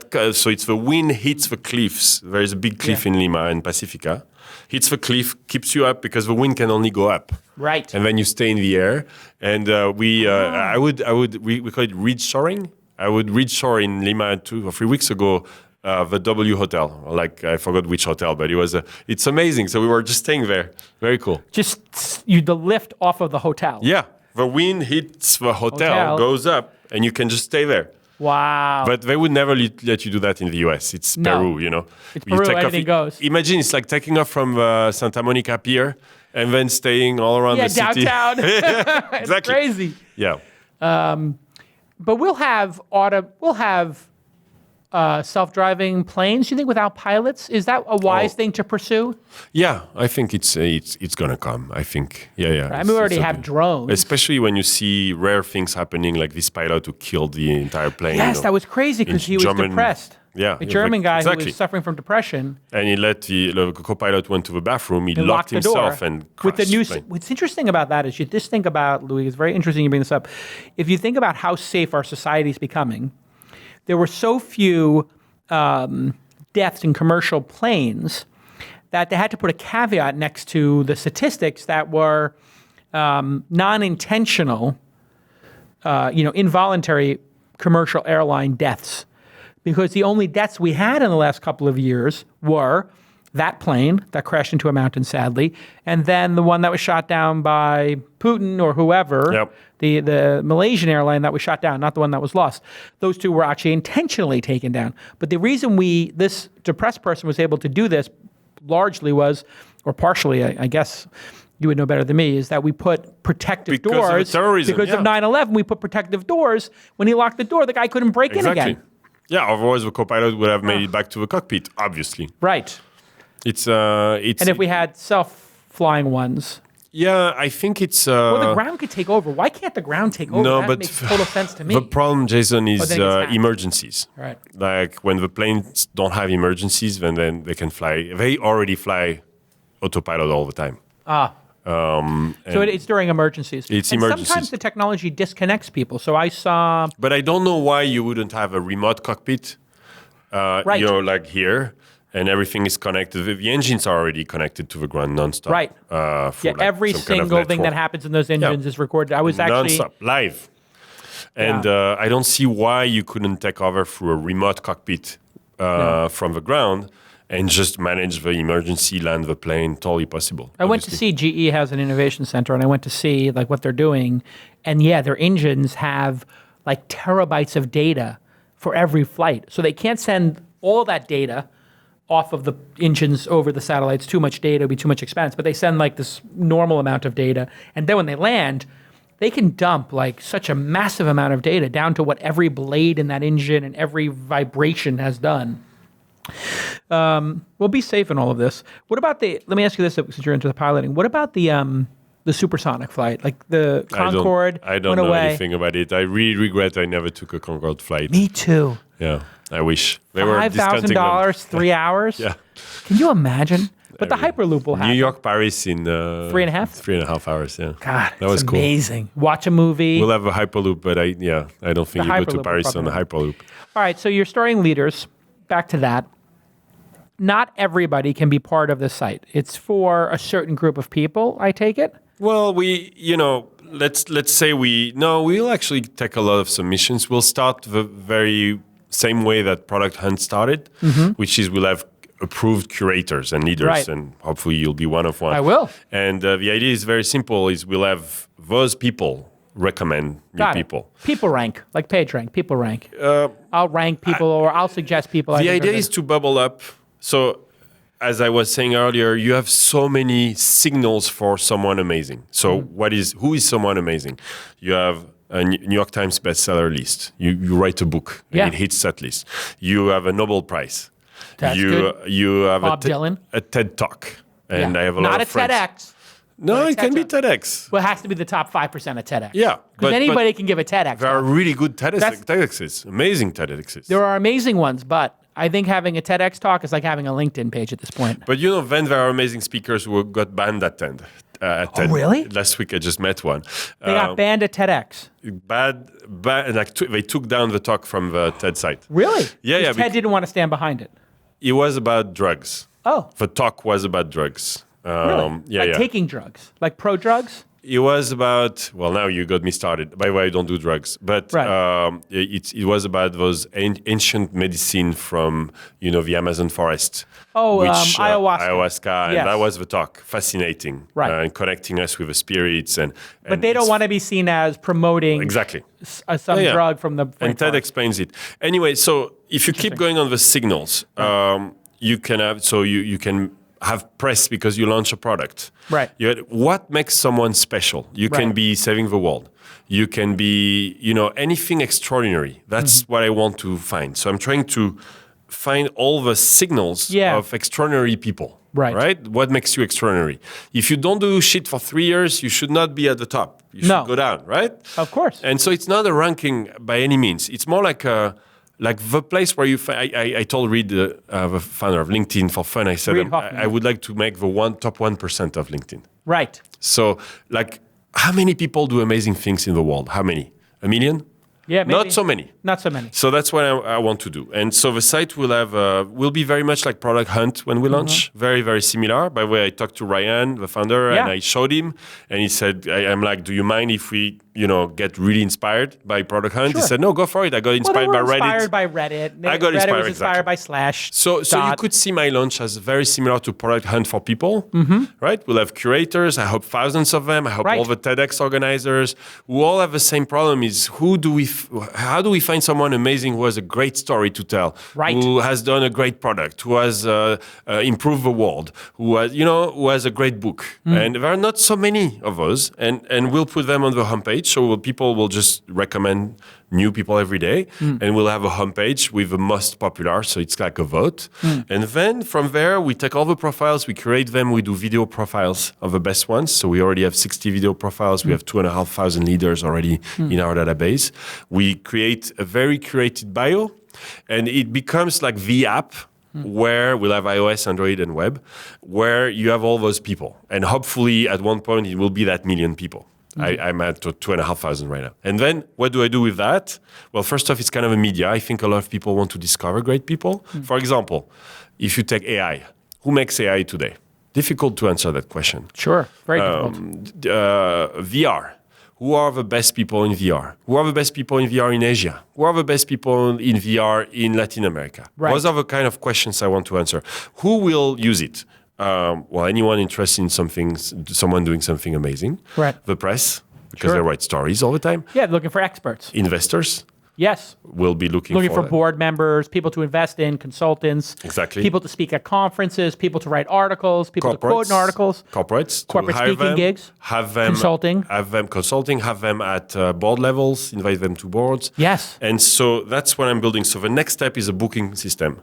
So it's the wind hits the cliffs. There is a big cliff in Lima and Pacifica. Hits the cliff, keeps you up because the wind can only go up. Right. And then you stay in the air. And we call it reach shoring. I would reach shore in Lima 2 or 3 weeks ago. The W Hotel, I forgot which hotel, but it's amazing. So we were just staying there. Very cool. Just the lift off of the hotel. Yeah, the wind hits the hotel, goes up, and you can just stay there. Wow. But they would never let you do that in the US. It's Peru, It's Peru, anything goes. Imagine it's like taking off from Santa Monica Pier and then staying all around the city. Downtown. Exactly. It's crazy. Yeah. But we'll have self-driving planes, you think, without pilots? Is that a wise thing to pursue? Yeah, I think it's going to come. I think, yeah. I mean, we already have drones. Especially when you see rare things happening, like this pilot who killed the entire plane. Yes, that was crazy because he was depressed. Yeah. A German guy who was suffering from depression. And he let the co-pilot went to the bathroom, he locked himself and crashed the plane. What's interesting about that is you just think about, Louis, it's very interesting you bring this up. If you think about how safe our society is becoming, there were so few deaths in commercial planes that they had to put a caveat next to the statistics that were non-intentional, involuntary commercial airline deaths. Because the only deaths we had in the last couple of years were that plane that crashed into a mountain, sadly, and then the one that was shot down by Putin or whoever, the Malaysian airline that was shot down, not the one that was lost. Those two were actually intentionally taken down. But the reason this depressed person was able to do this largely was, or partially, I guess you would know better than me, is that we put protective doors. Of terrorism, because of 9/11, we put protective doors. When he locked the door, the guy couldn't break in again. Yeah, otherwise the co-pilot would have made it back to the cockpit, obviously. Right. It's and if we had self-flying ones. Yeah, I think it's. Well, the ground could take over. Why can't the ground take over? No, that makes total sense to me. The problem, Jason, is emergencies. Right. Like when the planes don't have emergencies, then they can fly. They already fly autopilot all the time. So it's during emergencies. It's emergencies. Sometimes the technology disconnects people. So I saw. But I don't know why you wouldn't have a remote cockpit. Right. Like here. And everything is connected. The engines are already connected to the ground nonstop. Right. Every single thing that happens in those engines is recorded. I was actually nonstop, live. And I don't see why you couldn't take over through a remote cockpit from the ground and just manage the emergency, land the plane. Totally possible. I went to see GE has an innovation center, and I went to see what they're doing, and their engines have terabytes of data for every flight, so they can't send all that data off of the engines over the satellites. Too much data would be too much expense, but they send this normal amount of data, and then when they land, they can dump such a massive amount of data down to what every blade in that engine and every vibration has done. We'll be safe in all of this. What about let me ask you this, since you're into the piloting, what about the supersonic flight, the Concorde? I don't know anything about it. I really regret I never took a Concorde flight. Me too. Yeah, I wish. They were $5,000, 3 hours. Yeah. Can you imagine? But the Hyperloop will happen. New York, Paris in 3.5? 3.5 hours, yeah. God, that was cool. Amazing. Watch a movie. We'll have a Hyperloop, but I don't think you go to Paris on the Hyperloop. All right, so you're starting Leade.rs. Back to that. not everybody can be part of the site. It's for a certain group of people, I take it? Well, let's say we'll actually take a lot of submissions. We'll start the very same way that Product Hunt started, which is we'll have approved curators and leaders, right. and hopefully you'll be one of one. I will. And the idea is very simple, is we'll have those people recommend new people. People rank, like PageRank, people rank. I'll rank people or I'll suggest people. The idea is to bubble up. So as I was saying earlier, you have so many signals for someone amazing. So who is someone amazing? You have a New York Times bestseller list. You write a book and it hits that list. You have a Nobel Prize. That's good. You have Bob Dylan. A TED Talk. And I have a lot of friends. Not a TEDx. No, it can be TEDx. Well, it has to be the top 5% of TEDx. Yeah. Because anybody can give a TEDx. There are really good TEDx's, amazing TEDx's. There are amazing ones, but I think having a TEDx talk is like having a LinkedIn page at this point. But then there are amazing speakers who got banned at TED. Oh, really? Last week I just met one. They got banned at TEDx. Bad. They took down the talk from the TED site. Really? Yeah. TED didn't want to stand behind it. It was about drugs. Oh. The talk was about drugs. Really? Taking drugs? Like pro-drugs? It was about, well, now you got me started. By the way, I don't do drugs. But it was about those ancient medicine from, the Amazon forest. Oh, ayahuasca. Ayahuasca, and that was the talk. Fascinating. Right. And connecting us with the spirits. But they don't want to be seen as promoting some drug from the And TED explains it. Anyway, so if you keep going on the signals, you can have press because you launch a product. Right. What makes someone special? You can be saving the world. You can be, anything extraordinary. That's what I want to find. So I'm trying to find all the signals of extraordinary people. Right? What makes you extraordinary? If you don't do shit for 3 years, you should not be at the top. You should go down, right? Of course. And so it's not a ranking by any means. It's more like the place where I told Reed, the founder of LinkedIn, for fun, I said, I would like to make the top 1% of LinkedIn. Right. So, how many people do amazing things in the world? How many? 1 million? Yeah, maybe. Not so many. Not so many. So that's what I want to do. And so the site will be very much like Product Hunt when we launch. Very, very similar. By the way, I talked to Ryan, the founder, and I showed him. And he said, I'm like, do you mind if we, get really inspired by Product Hunt? Sure. He said, no, go for it. I got inspired by Reddit. Inspired by Reddit. Reddit was inspired by Slash. So you could see my launch as very similar to Product Hunt for people, right? We'll have curators. I hope thousands of them. I hope all the TEDx organizers who all have the same problem is how do we find someone amazing who has a great story to tell, who has done a great product, who has improved the world, who has a great book. And there are not so many of those, and we'll put them on the homepage. So people will just recommend new people every day, and we'll have a homepage with the most popular, so it's like a vote. And then from there, we take all the profiles, we curate them, we do video profiles of the best ones. So we already have 60 video profiles. We have 2,500 leaders already in our database. We create a very curated bio, and it becomes like the app where we'll have iOS, Android, and web, where you have all those people. And hopefully at one point, it will be that million people. I'm at 2,500 right now. And then what do I do with that? Well, first off, it's kind of a media. I think a lot of people want to discover great people. For example, if you take AI, who makes AI today? Difficult to answer that question. Sure, very difficult. VR. Who are the best people in VR? Who are the best people in VR in Asia? Who are the best people in VR in Latin America? Those are the kind of questions I want to answer. Who will use it? Anyone interested in someone doing something amazing. Right. The press, because they write stories all the time. Yeah, looking for experts. Investors. Yes. Will be looking for board members, people to invest in, consultants. Exactly. People to speak at conferences, people to write articles, people to quote in articles. Corporate speaking gigs. Have them consulting. Have them at board levels, invite them to boards. Yes. And so that's what I'm building. So the next step is a booking system,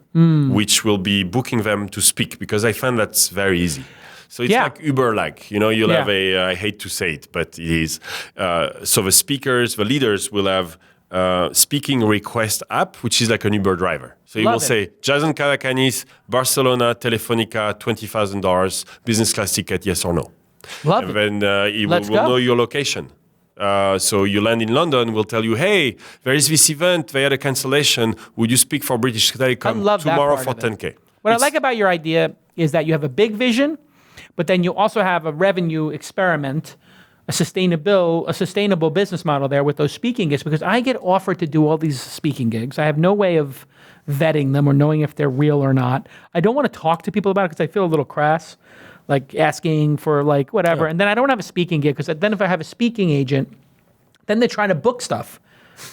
which will be booking them to speak, because I find that's very easy. So it's like Uber-like, you'll have I hate to say it, but it is. So the speakers, the leaders will have speaking request app, which is like an Uber driver. So you will say, Jason Calacanis, Barcelona, Telefonica, $20,000, business class ticket, yes or no. Love it. And then it will know your location. So you land in London, we'll tell you, hey, there is this event, they had a cancellation. Would you speak for British Telecom tomorrow for $10K? What I like about your idea is that you have a big vision, but then you also have a revenue experiment, a sustainable business model there with those speaking gigs, because I get offered to do all these speaking gigs. I have no way of vetting them or knowing if they're real or not. I don't want to talk to people about it because I feel a little crass, like asking for like whatever. Yeah. And then I don't have a speaking gig because then if I have a speaking agent, then they're trying to book stuff.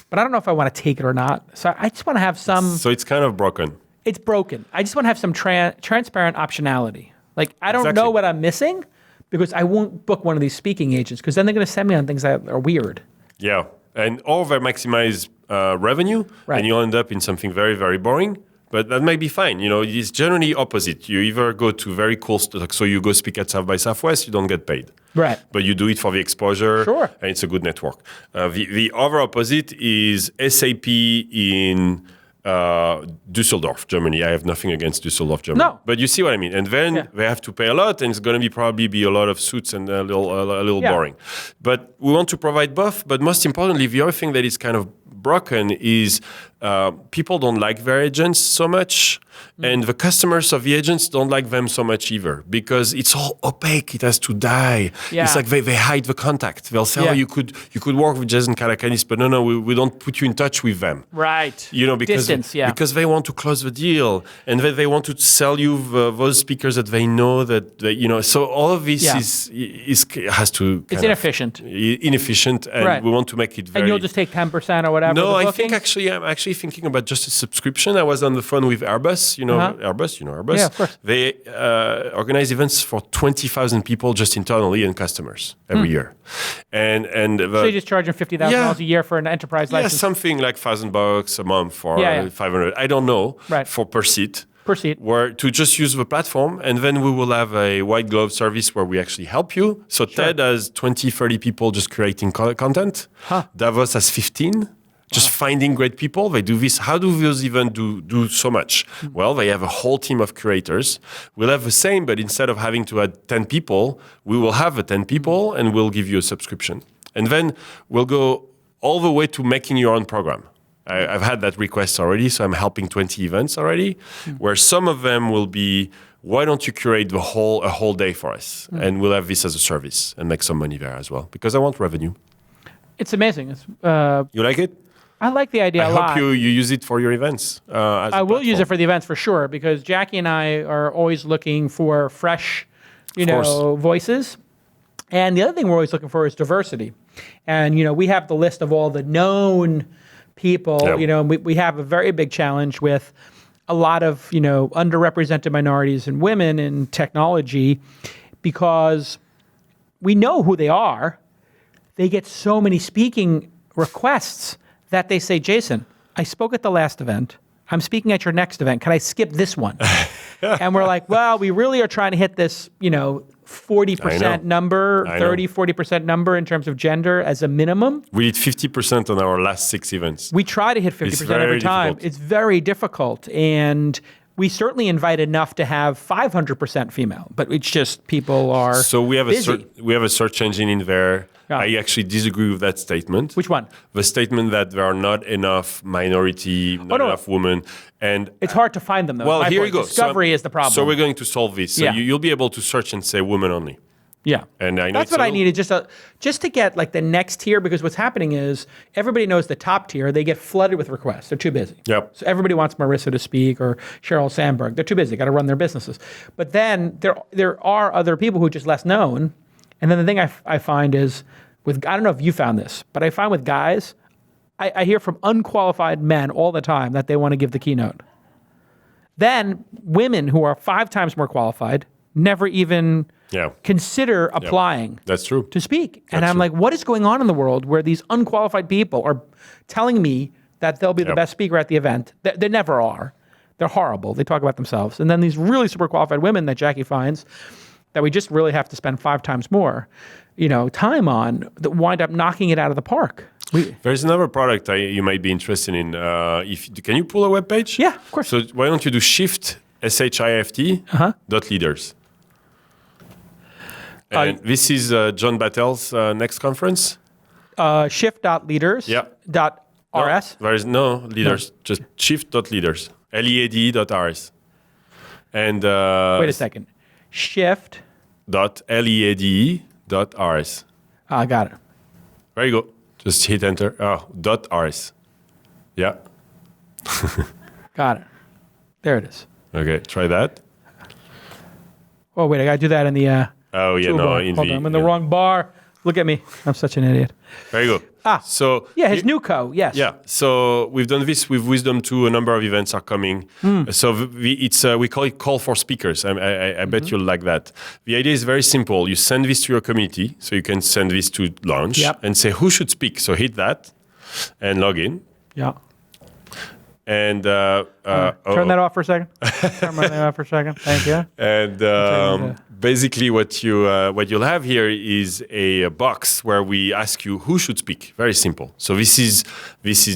But I don't know if I want to take it or not. So I just want to have some... So it's kind of broken. It's broken. I just want to have some transparent optionality. Like, I don't know what I'm missing because I won't book one of these speaking agents because then they're going to send me on things that are weird. Yeah. And or they maximize revenue, and you'll end up in something very, very boring. But that might be fine. It's generally opposite. You either go to very cool stuff, so you go speak at South by Southwest, you don't get paid. Right. But you do it for the exposure, sure, and it's a good network. The other opposite is SAP in Düsseldorf, Germany. I have nothing against Düsseldorf, Germany. No. But you see what I mean. And then they have to pay a lot, and it's going to probably be a lot of suits and a little boring. But we want to provide both. But most importantly, the other thing that is kind of broken is people don't like their agents so much, and the customers of the agents don't like them so much either, because it's all opaque. It has to die. Yeah. It's like they hide the contact. They'll say, you could work with Jason Calacanis, but no, we don't put you in touch with them. Right. Because because they want to close the deal, and they want to sell you those speakers that they know that So all of this has to. It's inefficient. Inefficient, and we want to make it very. And you'll just take 10% or whatever. No, I think I'm actually thinking about just a subscription. I was on the phone with Airbus. Airbus. Yeah, of course. They organize events for 20,000 people just internally and customers every year. And so you just charge them $50,000 a year for an enterprise license? Yeah, something like $1,000 a month or $500. I don't know. Right. For per seat. Where to just use the platform, and then we will have a white glove service where we actually help you. So TED has 20, 30 people just creating content. Davos has 15. Just finding great people. They do this. How do those even do so much? Well, they have a whole team of creators. We'll have the same, but instead of having to add 10 people, we will have the 10 people and we'll give you a subscription. And then we'll go all the way to making your own program. I've had that request already, so I'm helping 20 events already, where some of them will be, why don't you curate a whole day for us? And we'll have this as a service and make some money there as well, because I want revenue. It's amazing. You like it? I like the idea a lot. I hope you use it for your events. I will use it for the events for sure, because Jackie and I are always looking for fresh, voices. And the other thing we're always looking for is diversity. And, we have the list of all the known people. Yeah. We have a very big challenge with a lot of, underrepresented minorities and women in technology, because we know who they are. They get so many speaking requests that they say, Jason, I spoke at the last event. I'm speaking at your next event. Can I skip this one? And we're like, well, we really are trying to hit this, 40% number, 40% number in terms of gender as a minimum. We did 50% on our last 6 events. We try to hit 50% every time. Difficult. It's very difficult. And we certainly invite enough to have 500% female, but it's just people are So we have busy. We have a search engine in there. I actually disagree with that statement. Which one? The statement that there are not enough minority, enough women. And it's hard to find them, though. Well, here you go. Discovery is the problem. So we're going to solve this. So you'll be able to search and say women only. Yeah. And I know that's what I needed, just to get like the next tier, because what's happening is everybody knows the top tier, they get flooded with requests. They're too busy. Yep. So everybody wants Marissa to speak or Sheryl Sandberg. They're too busy, got to run their businesses. But then there are other people who are just less known. And then the thing I find is, I don't know if you found this, but I find with guys, I hear from unqualified men all the time that they want to give the keynote. Then women who are 5 times more qualified never even consider applying That's true. to speak. And I'm like, what is going on in the world where these unqualified people are telling me that they'll be the best speaker at the event? They never are. They're horrible. They talk about themselves. And then these really super qualified women that Jackie finds that we just really have to spend 5 times more time on, that wind up knocking it out of the park. There's another product you might be interested in. Can you pull a web page? Yeah, of course. So why don't you do shift, SHIFT, .leaders. And this is John Battel's next conference. Shift.leaders. Yeah. .rs. There is no leaders, just shift.leaders. Leade.rs. And wait a second. Shift. .leade.rs. I got it. There you go. Just hit enter. .rs. Yeah. Got it. There it is. Okay, try that. Oh, wait, I got to do that in the... Oh, yeah, no. Hold on, I'm in the wrong bar. Look at me. I'm such an idiot. There you go. So his new co, yes. Yeah, so we've done this with Wisdom too. A number of events are coming. So we call it Call for Speakers. I bet you'll like that. The idea is very simple. You send this to your community, so you can send this to launch and say who should speak. So hit that and log in. Yeah. And turn that off for a second. Turn that off for a second. Thank you. And basically, what you'll have here is a box where we ask you who should speak. Very simple. So this is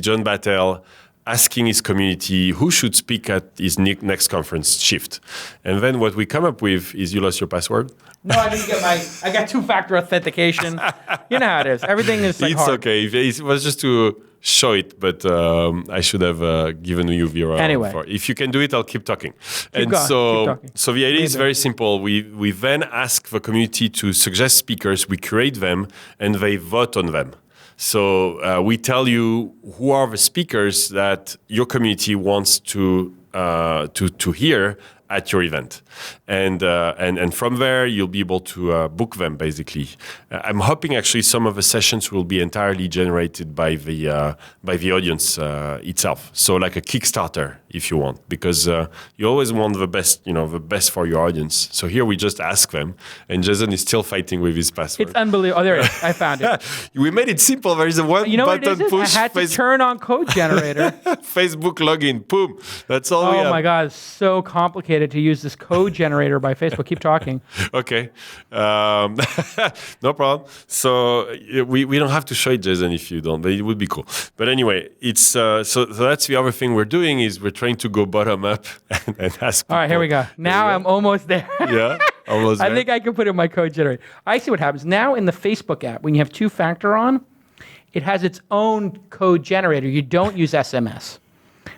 John Battelle asking his community who should speak at his next conference shift. And then what we come up with is you lost your password. No, I didn't get I got two-factor authentication. You know how it is. Everything is it's hard. Okay. It was just to show it, but I should have given you your anyway. If you can do it, I'll keep talking. Keep talking. So the idea is very simple. We then ask the community to suggest speakers. We curate them, and they vote on them. So we tell you who are the speakers that your community wants to hear at your event, and from there you'll be able to book them. Basically, I'm hoping actually some of the sessions will be entirely generated by the audience itself. So like a Kickstarter, if you want, because you always want the best, the best for your audience. So here we just ask them, and Jason is still fighting with his password. It's unbelievable. Oh, there it is. I found it. We made it simple. There is a one button push. I had to turn on code generator. Facebook login. Boom. That's all we have. Oh my God, it's so complicated to use this code generator by Facebook. Keep talking. Okay. No problem. So we don't have to show it, Jason, if you don't. But it would be cool. But anyway, it's so that's the other thing we're doing is we're trying to go bottom up and ask people. All right, here we go. Now I'm almost there. Yeah, almost there. I think I can put in my code generator. I see what happens. Now in the Facebook app, when you have two-factor on, it has its own code generator. You don't use SMS,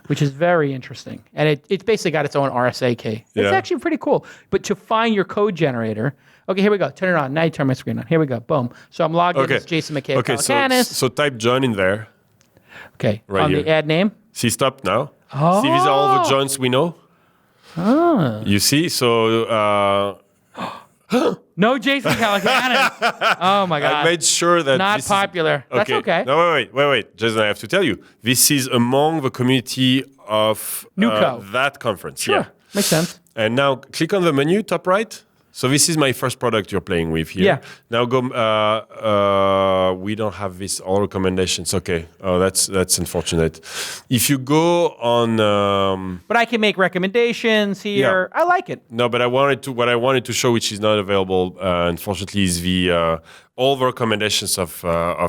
which is very interesting. And it's basically got its own RSA key. It's actually pretty cool. But to find your code generator, okay, here we go. Turn it on. Now you turn my screen on. Here we go. Boom. So I'm logged in as Jason McKay. Okay, so type John in there. Okay, right on here. the ad name. See, stop now. Oh. See, these are all the Johns we know. Oh. You see? So... No Jason Calacanis. Oh my God. I made sure that not popular. That's okay. No, wait. Jason, I have to tell you. This is among the community of that conference. Sure. Yeah. Makes sense. And now click on the menu, top right. So this is my first product you're playing with here. Yeah. Now go. We don't have this all recommendations. Okay. Oh, that's unfortunate. If you go on. But I can make recommendations here. Yeah. I like it. No, but what I wanted to show, which is not available, unfortunately, is the all the recommendations of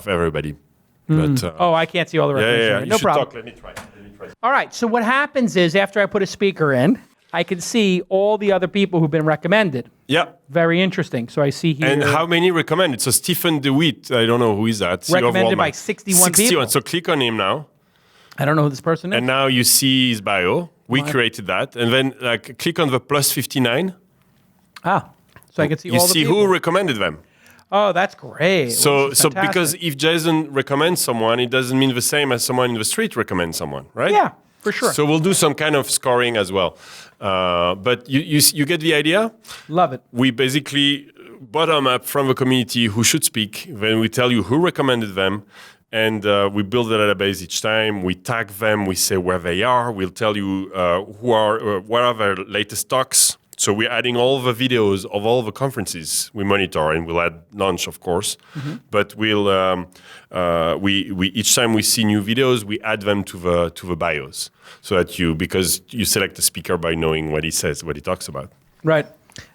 everybody. Mm. But, I can't see all the recommendations. Yeah. No problem. Talk. Let me try. All right. So what happens is after I put a speaker in, I can see all the other people who've been recommended. Yeah. Very interesting. So I see here. And how many recommended? So Stephen DeWitt, I don't know who is that. Recommended by 61 people. So click on him now. I don't know who this person is. And now you see his bio. We created that. And then click on the plus 59. Ah. So I can see all the people. You see who recommended them. Oh, that's great. So because if Jason recommends someone, it doesn't mean the same as someone in the street recommends someone, right? Yeah. For sure. So we'll do some kind of scoring as well. But you get the idea? Love it. We basically bottom up from the community who should speak. Then we tell you who recommended them. And we build a database each time. We tag them. We say where they are. We'll tell you what are their latest talks. So we're adding all the videos of all the conferences we monitor, and we'll add launch, of course. Mm-hmm. But we'll we each time we see new videos, we add them to the bios, so that because you select the speaker by knowing what he says, what he talks about. Right.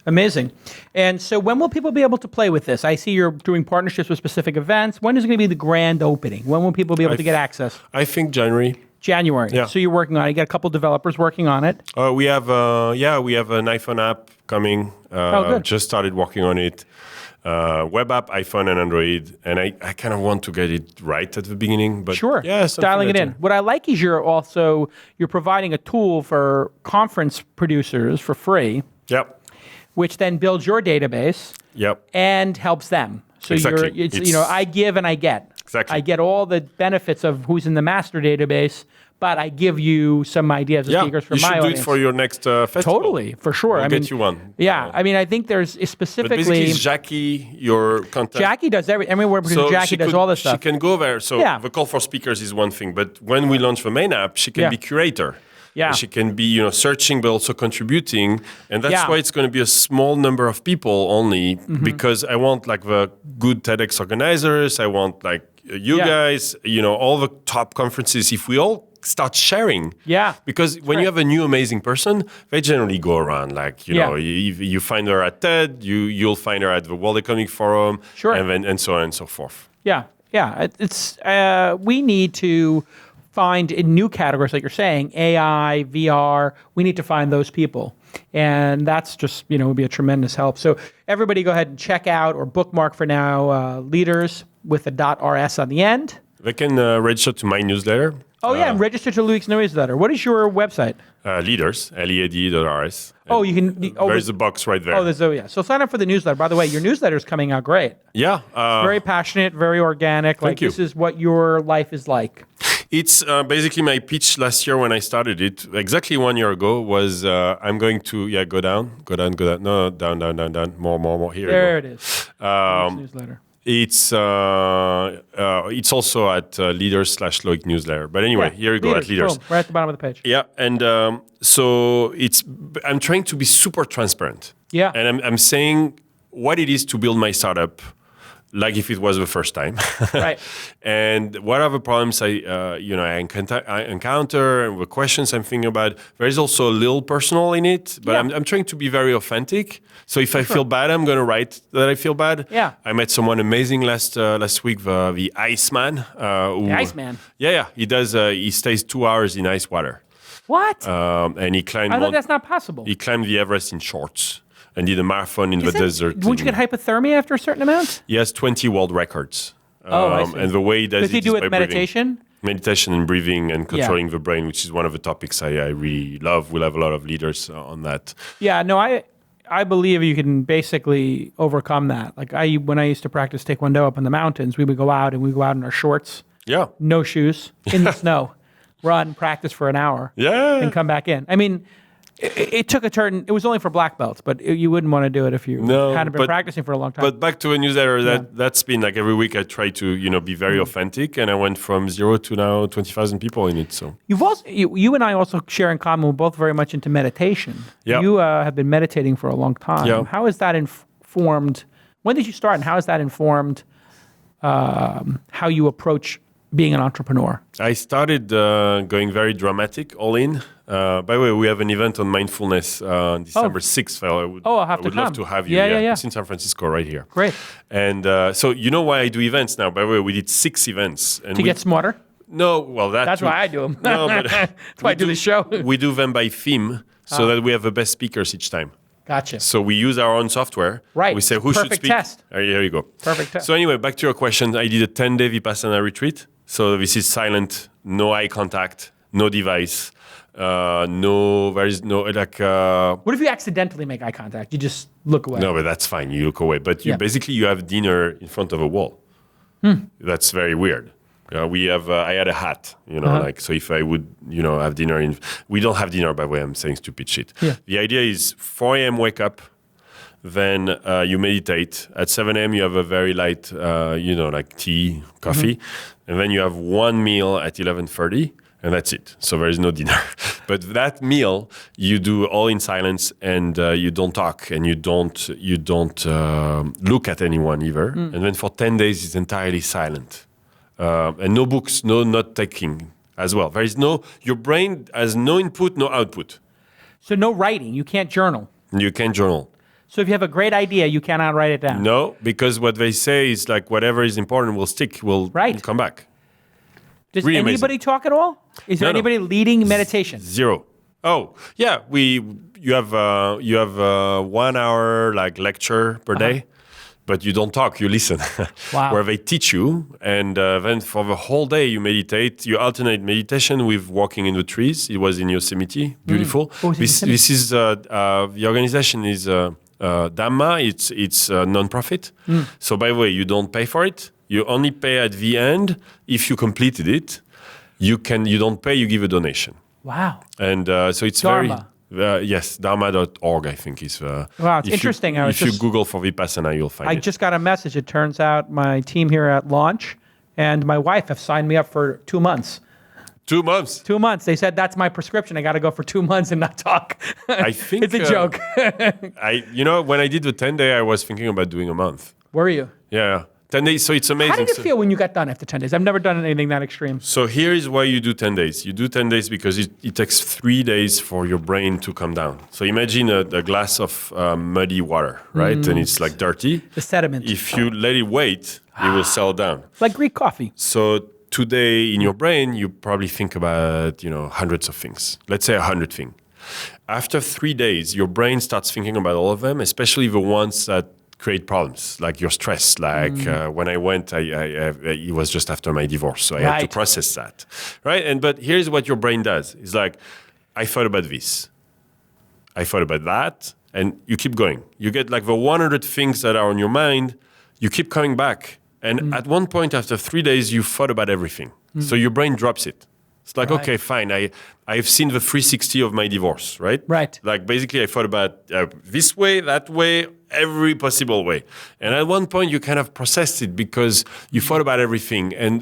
Amazing. And so when will people be able to play with this? I see you're doing partnerships with specific events. When is it going to be the grand opening? When will people be able to get access? I think January. Yeah. So you're working on it. You got a couple developers working on it. We have an iPhone app coming. Good. Just started working on it. web app, iPhone and Android, and I kind of want to get it right at the beginning. But sure, yeah, dialing it in. What I like is you're providing a tool for conference producers for free. Yep. Which then builds your database. Yep. And helps them. So exactly. I give and I get. Exactly. I get all the benefits of who's in the master database, but I give you some ideas of speakers for my audience. You should do it for your next festival. Totally, for sure. We'll get you one. Yeah, I mean, I think there's specifically... But basically, Jackie, your contact... Jackie does Jackie does all this stuff. She can go there. So the call for speakers is one thing, but when we launch the main app, she can be curator. Yeah. She can be, searching, but also contributing. And that's why it's going to be a small number of people only, because I want like the good TEDx organizers. I want like you guys, all the top conferences. If we all start sharing. Yeah. Because when you have a new amazing person, they generally go around. Like, you find her at TED, you'll find her at the World Economic Forum, and so on and so forth. Yeah. Yeah. It's we need to find in new categories, like you're saying, AI, VR, we need to find those people. And that's just, would be a tremendous help. So everybody go ahead and check out or bookmark for now Leade.rs with the .rs on the end. They can register to my newsletter. Oh, yeah, and register to Loic's newsletter. What is your website? Leade.rs, Leade.rs. Oh, you can... there's a box right there. Yeah. So sign up for the newsletter. By the way, your newsletter is coming out great. Yeah. Very passionate, very organic. Thank you. This is what your life is like. It's basically my pitch last year when I started it, exactly 1 year ago, was I'm going to, go down. No, down. More. Here there it is. Newsletter. It's also at Leade.rs/Loic newsletter. But anyway, here you go at Leade.rs. Boom, right at the bottom of the page. Yeah, and so I'm trying to be super transparent. Yeah. And I'm saying what it is to build my startup, like if it was the first time. Right. And what are the problems I encounter and the questions I'm thinking about. There is also a little personal in it, but I'm trying to be very authentic. So if I feel bad, I'm going to write that I feel bad. Yeah. I met someone amazing last week, the Iceman. The Iceman? Yeah. He does. He stays 2 hours in ice water. What? And he climbed... I thought that's not possible. He climbed the Everest in shorts. And did a marathon in the desert. Won't you get hypothermia after a certain amount? He has 20 world records. I see. And the way he does he do it with meditation? Meditation and breathing and controlling the brain, which is one of the topics I really love. We'll have a lot of leaders on that. Yeah, no, I believe you can basically overcome that. Like when I used to practice Taekwondo up in the mountains, we would go out in our shorts. Yeah. No shoes, in the snow. Run, practice for an hour. Yeah. And come back in. I mean... It took a turn. It was only for black belts, but you wouldn't want to do it if you hadn't been practicing for a long time. But back to a newsletter, that's been like every week I try to be very authentic, and I went from 0 to now 20,000 people in it. So you and I also share in common. We're both very much into meditation. Yeah. You have been meditating for a long time. Yeah. How is that informed? When did you start, and how has that informed how you approach being an entrepreneur? I started going very dramatic, all in. By the way, we have an event on mindfulness on December 6th. I would love to have you. Yeah. It's in San Francisco right here. Great. And so you know why I do events now. By the way, we did 6 events. And to get smarter? No, well, that's why I do them. No, but that's why I do the show. We do them by theme so that we have the best speakers each time. Gotcha. So we use our own software. Right. We say who should speak. Test. Here you go. Perfect test. So anyway, back to your question. I did a 10-day Vipassana retreat. So this is silent, no eye contact, no device, there is no like... What if you accidentally make eye contact? You just look away. No, but that's fine. You look away. But basically you have dinner in front of a wall. That's very weird. I had a hat, so if I would, have dinner we don't have dinner, by the way, I'm saying stupid shit. Yeah. The idea is 4 a.m. wake up, then you meditate. At 7 a.m. you have a very light, like tea, coffee. And then you have one meal at 11:30, and that's it. So there is no dinner. But that meal, you do all in silence, and you don't talk, and you don't look at anyone either. And then for 10 days, it's entirely silent. And no books, no note-taking as well. Your brain has no input, no output. So no writing. You can't journal. You can't journal. So if you have a great idea, you cannot write it down. No, because what they say is like whatever is important will stick, will come back. Does really anybody talk at all? Is there anybody leading meditation? Zero. Oh, yeah. You have 1 hour like lecture per day, but you don't talk, you listen. Wow. Where they teach you, and then for the whole day you meditate. You alternate meditation with walking in the trees. It was in Yosemite, beautiful. This is the organization is Dhamma. It's a non-profit. So by the way, you don't pay for it. You only pay at the end if you completed it. You don't pay. You give a donation. Wow. And so it's Dharma. Yes, dharma.org, I think is. Wow, it's interesting. If you Google for Vipassana, you'll find it. I just got a message. It turns out my team here at launch and my wife have signed me up for 2 months. 2 months? 2 months. They said, that's my prescription. I got to go for 2 months and not talk. I think it's a joke. When I did the 10-day, I was thinking about doing a month. Were you? Yeah. 10 days, so it's amazing. How did it feel when you got done after 10 days? I've never done anything that extreme. So here is why you do 10 days. You do 10 days because it takes 3 days for your brain to come down. So imagine a glass of muddy water, right? And it's like dirty. The sediment. If you let it wait, it will settle down. Like Greek coffee. So today in your brain, you probably think about, hundreds of things. Let's say 100 things. After 3 days, your brain starts thinking about all of them, especially the ones that create problems, like your stress. Like when I went, it was just after my divorce, so I had to process that, right? But here's what your brain does: it's like, I thought about this, I thought about that, and you keep going. You get like the 100 things that are on your mind. You keep coming back, and at one point after 3 days, you thought about everything. So your brain drops it. It's like, okay, fine. I've seen the 360 of my divorce, right? Right. Like basically I thought about this way, that way, every possible way. And at one point you kind of processed it because you thought about everything. And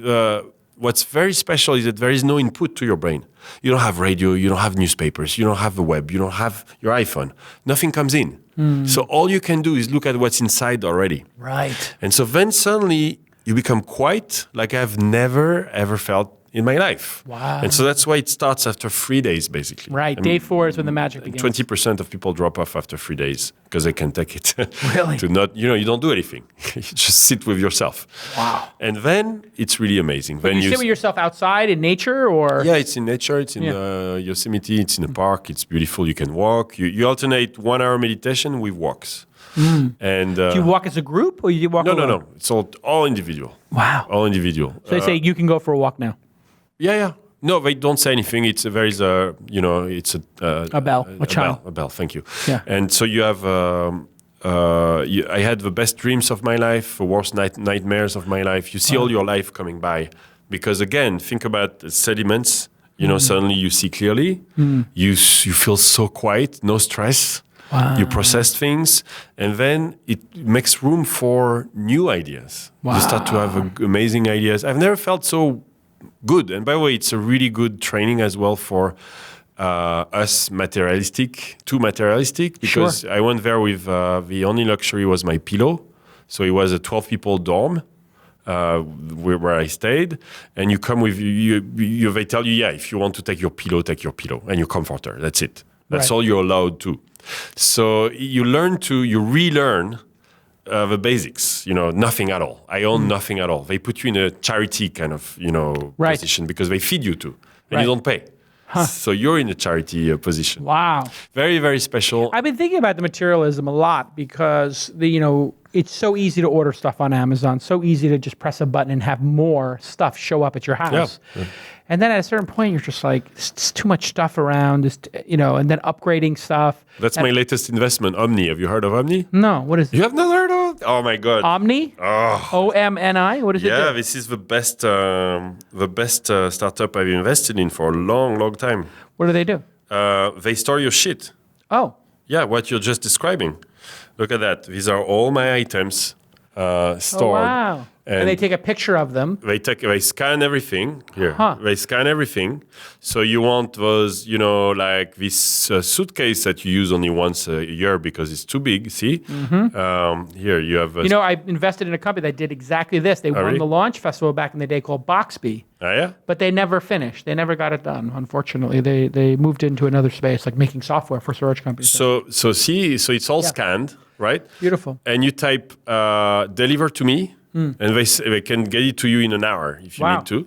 what's very special is that there is no input to your brain. You don't have radio, you don't have newspapers, you don't have the web, you don't have your iPhone. Nothing comes in. So all you can do is look at what's inside already. Right. And so then suddenly you become quiet like I've never, ever felt in my life. Wow. And so that's why it starts after 3 days, basically. Right. Day 4 is when the magic begins. 20% of people drop off after 3 days because they can't take it. Really? To not, you don't do anything. You just sit with yourself. Wow. And then it's really amazing. But then you sit with yourself outside in nature, or? Yeah, it's in nature. It's in Yosemite. It's in a park. It's beautiful. You can walk. You alternate 1 hour meditation with walks. And do you walk as a group, or you walk alone? No. It's all individual. Wow. All individual. So they say you can go for a walk now. Yeah. No, they don't say anything. It's a very, it's a bell, a chime. A bell. Thank you. Yeah. And so you have. I had the best dreams of my life, the worst nightmares of my life. You see all your life coming by, because again, think about the sediments. Suddenly you see clearly. You feel so quiet, no stress. Wow. You process things, and then it makes room for new ideas. Wow. You start to have amazing ideas. I've never felt so good. And by the way, it's a really good training as well for us too materialistic, because I went there with the only luxury was my pillow. So it was a 12-people dorm where I stayed. And you come with, they tell you, if you want to take your pillow and your comforter. That's it. That's all you're allowed to. So you relearn the basics, nothing at all. I own nothing at all. They put you in a charity kind of, position because they feed you too, and you don't pay. So you're in a charity position. Wow. Very, very special. I've been thinking about the materialism a lot because it's so easy to order stuff on Amazon, so easy to just press a button and have more stuff show up at your house. Yeah. And then at a certain point, you're just like, it's too much stuff around, and then upgrading stuff. That's my latest investment, Omni. Have you heard of Omni? No, what is it? You have not heard of it? Oh my God. Omni? Oh. OMNI? What is it? Yeah, this is the best startup I've invested in for a long, long time. What do they do? They store your shit. Oh. Yeah, what you're just describing. Look at that. These are all my items stored. Oh, wow. And they take a picture of them. They scan everything here. They scan everything. So you want those, like this suitcase that you use only once a year because it's too big. See, here you have. I invested in a company that did exactly this. They won the launch festival back in the day called Boxbee. Oh yeah. But they never finished. They never got it done. Unfortunately, they moved into another space, like making software for storage companies. So it's all scanned, right? Beautiful. And you type "deliver to me." And they can get it to you in an hour if you need to.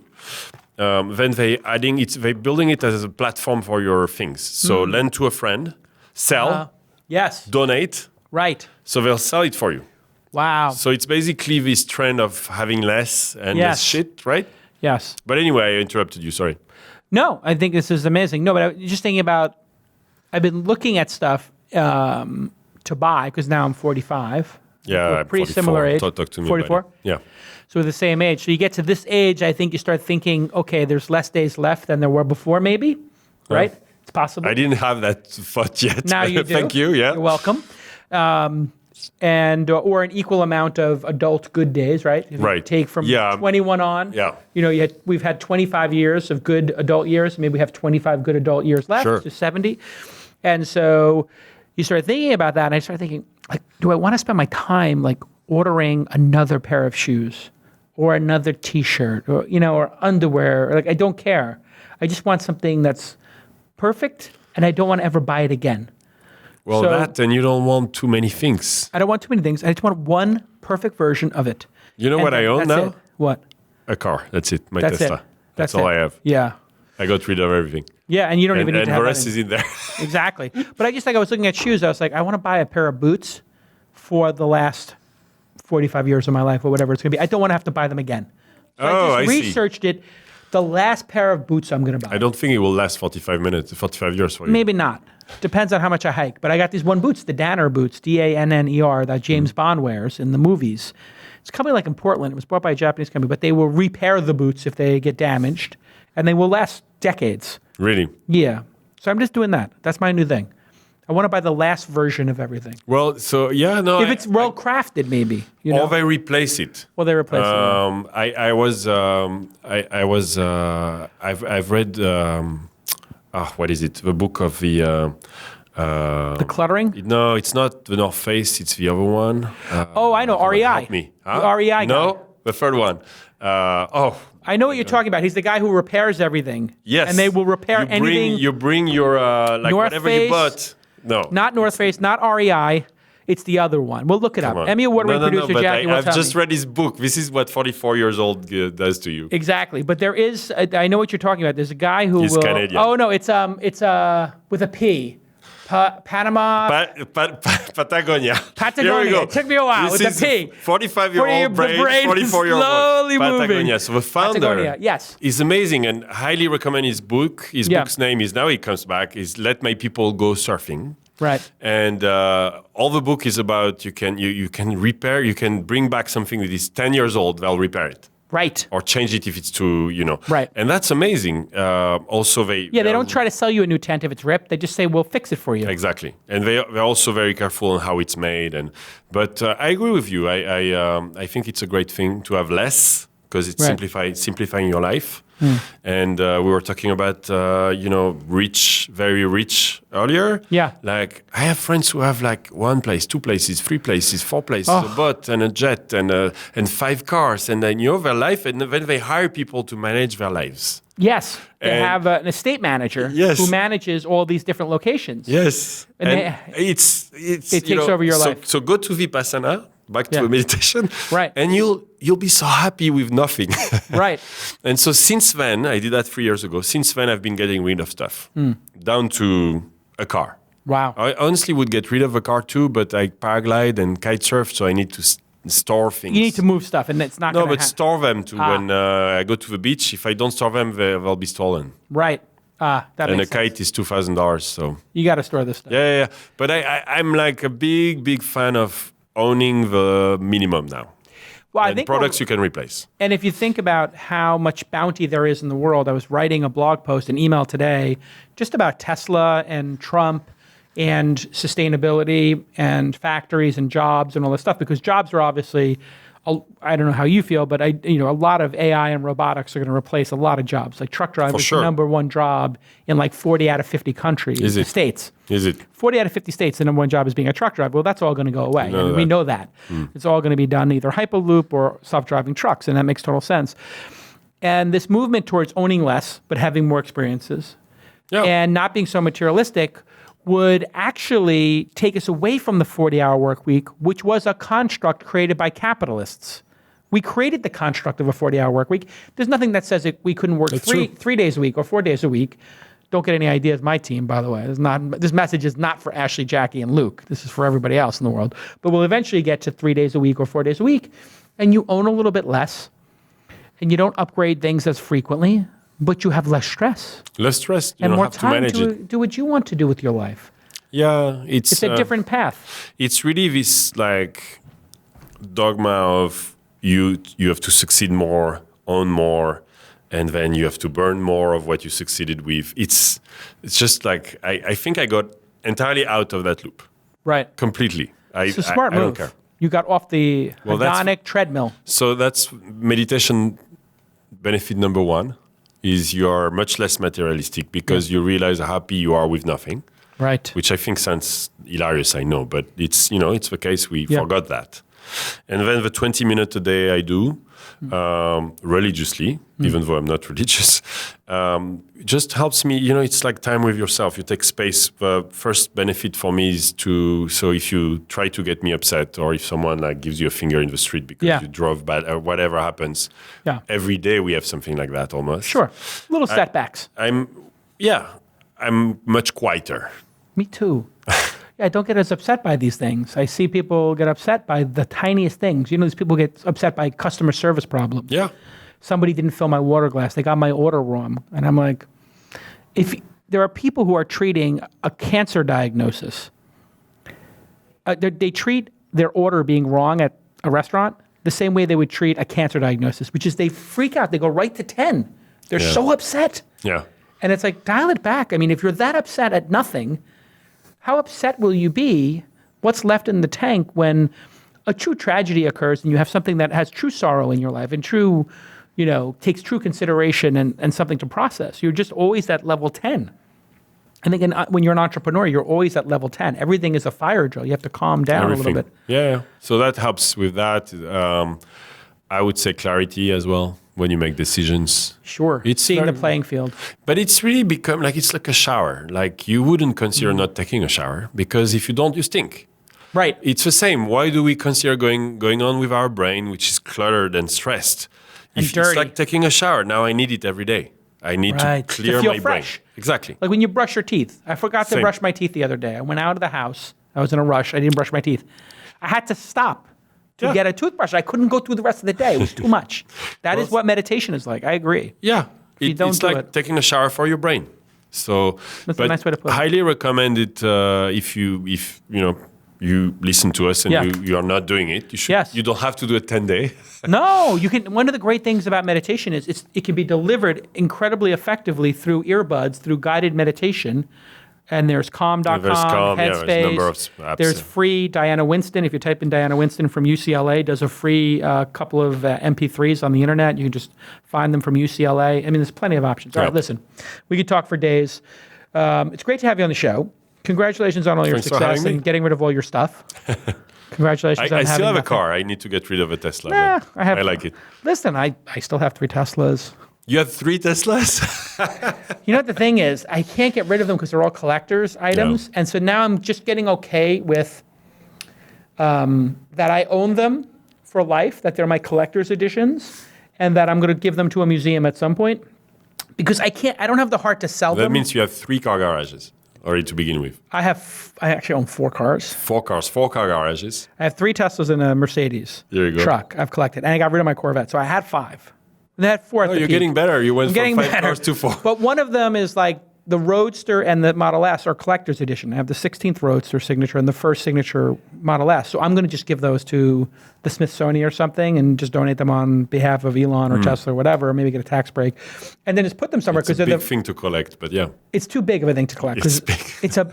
Then they're building it as a platform for your things. So lend to a friend, sell, yes, donate. Right. So they'll sell it for you. Wow. So it's basically this trend of having less and less shit, right? Yes. But anyway, I interrupted you. Sorry. No, I think this is amazing. No, but I was just thinking about, I've been looking at stuff to buy because now I'm 45. Yeah, We're pretty 44. similar age. Talk to me 44? Yeah. So we're the same age. So you get to this age, I think you start thinking, okay, there's less days left than there were before, maybe, right? It's possible. I didn't have that thought yet. Now you do. Thank you. Yeah. You're welcome. And or an equal amount of adult good days, right? If you take from 21 on. Yeah. We've had 25 years of good adult years. Maybe we have 25 good adult years left. Sure. So 70. And so you start thinking about that, and I started thinking, like, do I want to spend my time like ordering another pair of shoes or another T-shirt or or underwear? Like, I don't care. I just want something that's perfect, and I don't want to ever buy it again. Well, and you don't want too many things. I don't want too many things. I just want one perfect version of it. You know what I own now? It. What? A car. That's it. My That's Tesla. it. That's all I have. Yeah. I got rid of everything. Yeah, and you don't even need to have the rest is in there. Exactly. But I was looking at shoes. I was like, I want to buy a pair of boots for the last 45 years of my life or whatever it's going to be. I don't want to have to buy them again. So I just researched it. The last pair of boots I'm going to buy. I don't think it will last 45 years for you. Maybe not. Depends on how much I hike. But I got these one boots, the Danner boots, D-A-N-N-E-R, that James Bond wears in the movies. It's a company like in Portland. It was bought by a Japanese company, but they will repair the boots if they get damaged, and they will last decades. Really? Yeah. So I'm just doing that. That's my new thing. I want to buy the last version of everything. Well, so yeah, no. If it's well crafted, maybe. Or they replace it. Well, they replace it. I've read. What is it? The book of the. The cluttering? No, it's not the North Face. It's the other one. I know. REI. Help me. Huh? The REI guy. No, the third one. I know what you're talking about. He's the guy who repairs everything. Yes. And they will repair anything. You bring your North whatever Face, you bought. No. Not North Face, not REI. It's the other one. We'll look it up. Emmy Award-winning producer Jackie will tell me. I've just read his book. This is what 44 years old does to you. Exactly. But there is, I know what you're talking about. There's a guy who He's Canadian. Oh, no, it's with a P. Panama. Patagonia. Here we go. It took me a while with the P. 45-year-old brain, 44-year-old slowly Patagonia. moving. So the founder is amazing and highly recommend his book. His book's name is, now he comes back, is Let My People Go Surfing. Right. And all the book is about you can repair, you can bring back something that is 10 years old, they'll repair it. Right. Or change it if it's too, Right. And that's amazing. Also, they don't try to sell you a new tent if it's ripped. They just say, we'll fix it for you. Exactly. And they're also very careful on how it's made. But I agree with you. I think it's a great thing to have less because it's simplifying your life. And we were talking about, rich, very rich earlier. Yeah. Like, I have friends who have like 1 place, 2 places, 3 places, 4 places, a boat and a jet and 5 cars. And then, their life, and then they hire people to manage their lives. Yes. They have an estate manager who manages all these different locations. Yes. And it takes over your life. So go to Vipassana. Back to a meditation, right? And you'll be so happy with nothing, right? And so since then, I did that 3 years ago. Since then, I've been getting rid of stuff down to a car. Wow! I honestly would get rid of a car too, but I paraglide and kite surf, so I need to store things. You need to move stuff, and it's not. No, but store them too. When I go to the beach, if I don't store them, they'll be stolen. Right. That and makes a kite is $2,000, so you got to store this stuff. Yeah. But I'm like a big fan of owning the minimum now. Well, I think products you can replace. And if you think about how much bounty there is in the world, I was writing a blog post, an email today, just about Tesla and Trump and sustainability and factories and jobs and all this stuff, because jobs are obviously, I don't know how you feel, but a lot of AI and robotics are going to replace a lot of jobs. Like truck drivers is the number one job in like 40 out of 50 countries, states. Is it? 40 out of 50 states, the number one job is being a truck driver. Well, that's all going to go away. We know that. It's all going to be done either Hyperloop or self-driving trucks, and that makes total sense. And this movement towards owning less but having more experiences and not being so materialistic would actually take us away from the 40-hour work week, which was a construct created by capitalists. We created the construct of a 40-hour work week. There's nothing that says we couldn't work three days a week or 4 days a week. don't get any ideas, my team, by the way. This message is not for Ashley, Jackie, and Luke. This is for everybody else in the world. But we'll eventually get to 3 days a week or 4 days a week, and you own a little bit less, and you don't upgrade things as frequently, but you have less stress. Less stress. You and don't more have time to manage it. do what you want to do with your life. Yeah, It's a different path. It's really this like dogma of you have to succeed more, own more, and then you have to burn more of what you succeeded with. It's just like I think I got entirely out of that loop. Right. Completely. It's a smart I move. don't care. You got off the hedonic treadmill. So that's meditation benefit number one, is you are much less materialistic because you realize how happy you are with nothing. Right. Which I think sounds hilarious, I know, but it's the case. We forgot that. And then the 20 minutes a day I do religiously, even though I'm not religious, just helps me. It's like time with yourself. You take space. The first benefit for me is so if you try to get me upset, or if someone like gives you a finger in the street because you drove bad, or whatever happens, every day we have something like that almost. Sure, little setbacks. I'm much quieter. Me too. I don't get as upset by these things. I see people get upset by the tiniest things. These people get upset by customer service problems. Yeah. Somebody didn't fill my water glass. They got my order wrong. And I'm like, if there are people who are treating a cancer diagnosis, they treat their order being wrong at a restaurant the same way they would treat a cancer diagnosis, which is they freak out. They go right to 10. They're so upset. Yeah. And it's like, dial it back. I mean, if you're that upset at nothing, how upset will you be? What's left in the tank when a true tragedy occurs and you have something that has true sorrow in your life and true, takes true consideration and something to process? You're just always at level 10. I think when you're an entrepreneur, you're always at level 10. Everything is a fire drill. You have to calm down a little bit. Yeah. So that helps with that. I would say clarity as well when you make decisions. Sure. It's seeing the playing field. But it's really become it's like a shower. Like you wouldn't consider not taking a shower because if you don't, you stink. Right. It's the same. Why do we consider going on with our brain, which is cluttered and stressed? And dirty. It's like taking a shower. Now I need it every day. I need to clear feel my fresh. brain. Exactly. Like when you brush your teeth. I forgot to brush my teeth the other day. I went out of the house. I was in a rush. I didn't brush my teeth. I had to stop to get a toothbrush. I couldn't go through the rest of the day. It was too much. That is what meditation is like. I agree. Yeah. It's like taking a shower for your brain. So that's a nice way to put it. Highly recommend it if you listen to us and you are not doing it. You should. Yes. You don't have to do a 10-day. No, you can. One of the great things about meditation is it can be delivered incredibly effectively through earbuds, through guided meditation. And there's Calm.com, Headspace. There's a number of apps. There's free Diana Winston. If you type in Diana Winston from UCLA, does a free couple of MP3s on the internet. You can just find them from UCLA. I mean, there's plenty of options. All right, listen, we could talk for days. It's great to have you on the show. Congratulations on all your success and getting rid of all your stuff. Congratulations on having I still have nothing. a car. I need to get rid of a Tesla. I like it. Listen, I still have 3 Teslas. You have 3 Teslas? You know what the thing is? I can't get rid of them because they're all collector's items. And so now I'm just getting okay with that I own them for life, that they're my collector's editions, and that I'm going to give them to a museum at some point. Because I don't have the heart to sell them. That means you have 3 car garages already to begin with. I actually own 4 cars. 4 cars, 4 car garages. I have 3 Teslas and a Mercedes truck I've collected. And I got rid of my Corvette. So I had 5. And I had 4 at the you're peak. getting better. You went from 5 cars to 4. But one of them is like the Roadster and the Model S are collector's edition. I have the 16th Roadster signature and the first signature Model S. So I'm going to just give those to the Smithsonian or something and just donate them on behalf of Elon or Tesla or whatever, or maybe get a tax break. And then just put them somewhere. It's a big thing to collect, but yeah. It's too big of a thing to collect. It's big.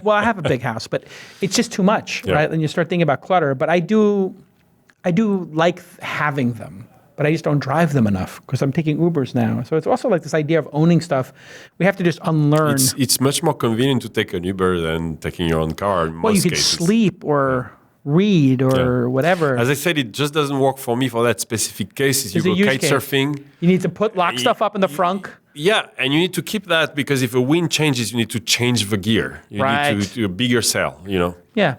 I have a big house, but it's just too much, right? And you start thinking about clutter. But I do like having them. But I just don't drive them enough because I'm taking Ubers now. So it's also like this idea of owning stuff. We have to just unlearn. It's much more convenient to take an Uber than taking your own car in most you could cases. Sleep or read or whatever. As I said, it just doesn't work for me for that specific case. You go kite surfing. You need to lock stuff up in the frunk. Yeah, and you need to keep that because if a wind changes, you need to change the gear. You need to do a bigger sail, Yeah.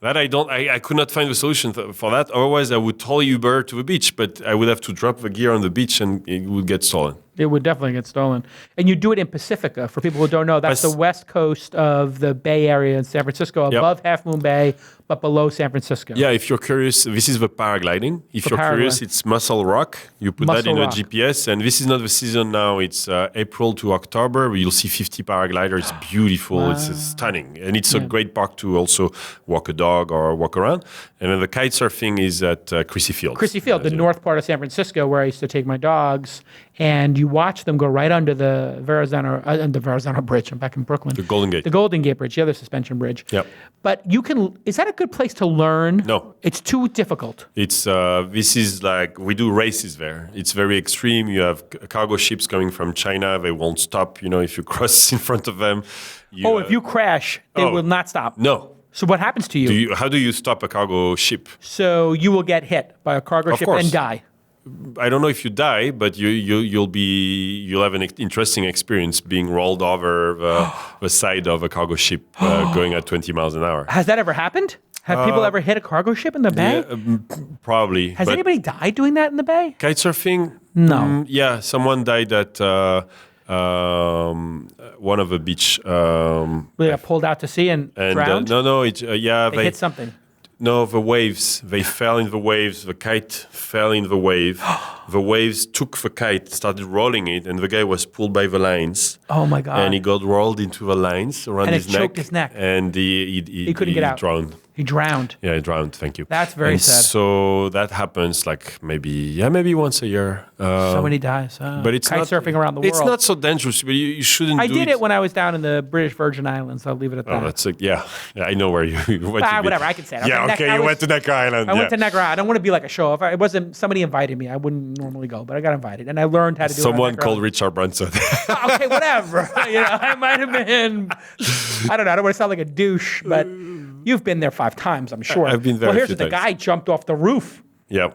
That I could not find a solution for that. Otherwise, I would tow Uber to the beach, but I would have to drop the gear on the beach and it would get stolen. It would definitely get stolen. And you do it in Pacifica. For people who don't know, that's the west coast of the Bay Area in San Francisco, above Half Moon Bay, but below San Francisco. Yeah, if you're curious, this is the paragliding. If you're curious, it's Muscle Rock. You put that in a GPS, and this is not the season now. It's April to October. You'll see 50 paragliders. It's beautiful. Wow. It's stunning. And it's a great park to also walk a dog or walk around. And then the kite surfing is at Crissy Field. Crissy Field, the north part of San Francisco, where I used to take my dogs. And you watch them go right under the Verrazano Bridge. I'm back in Brooklyn. The Golden Gate. The Golden Gate Bridge, the other suspension bridge. Yep. But is that a good place to learn? No. It's too difficult. It's this is like, we do races there. It's very extreme. You have cargo ships coming from China. They won't stop, if you cross in front of them. If you crash, they will not stop. No. So what happens to you? How do you stop a cargo ship? So you will get hit by a cargo ship and die. I don't know if you die, but you'll have an interesting experience being rolled over the side of a cargo ship going at 20 miles an hour. Has that ever happened? Have people ever hit a cargo ship in the bay? Yeah, probably. Has anybody died doing that in the bay? Kite surfing? No. Yeah, someone died at one of the beach. They got pulled out to sea and drowned? They hit something. No, the waves. They fell in the waves. The kite fell in the wave. The waves took the kite, started rolling it, and the guy was pulled by the lines. Oh, my God. And he got rolled into the lines around his neck. And it choked his neck. And he couldn't get out. Drowned. He drowned. Yeah, he drowned. Thank you. That's very sad. So that happens like maybe once a year. Somebody dies. But it's kite surfing around the world. It's not so dangerous, but you shouldn't do it. I did it when I was down in the British Virgin Islands. I'll leave it at that. Oh, that's yeah, I know where you went. Whatever, I can say it. Yeah, okay, you went to Necker Island. I went to Necker Island. I don't want to be like a show-off. It wasn't somebody invited me. I wouldn't normally go, but I got invited, and I learned how to do it. Someone called Richard Branson. Okay, whatever. I might have been. I don't know. I don't want to sound like a douche, but you've been there 5 times, I'm sure. I've been there. Well, here's the guy jumped off the roof. Yeah,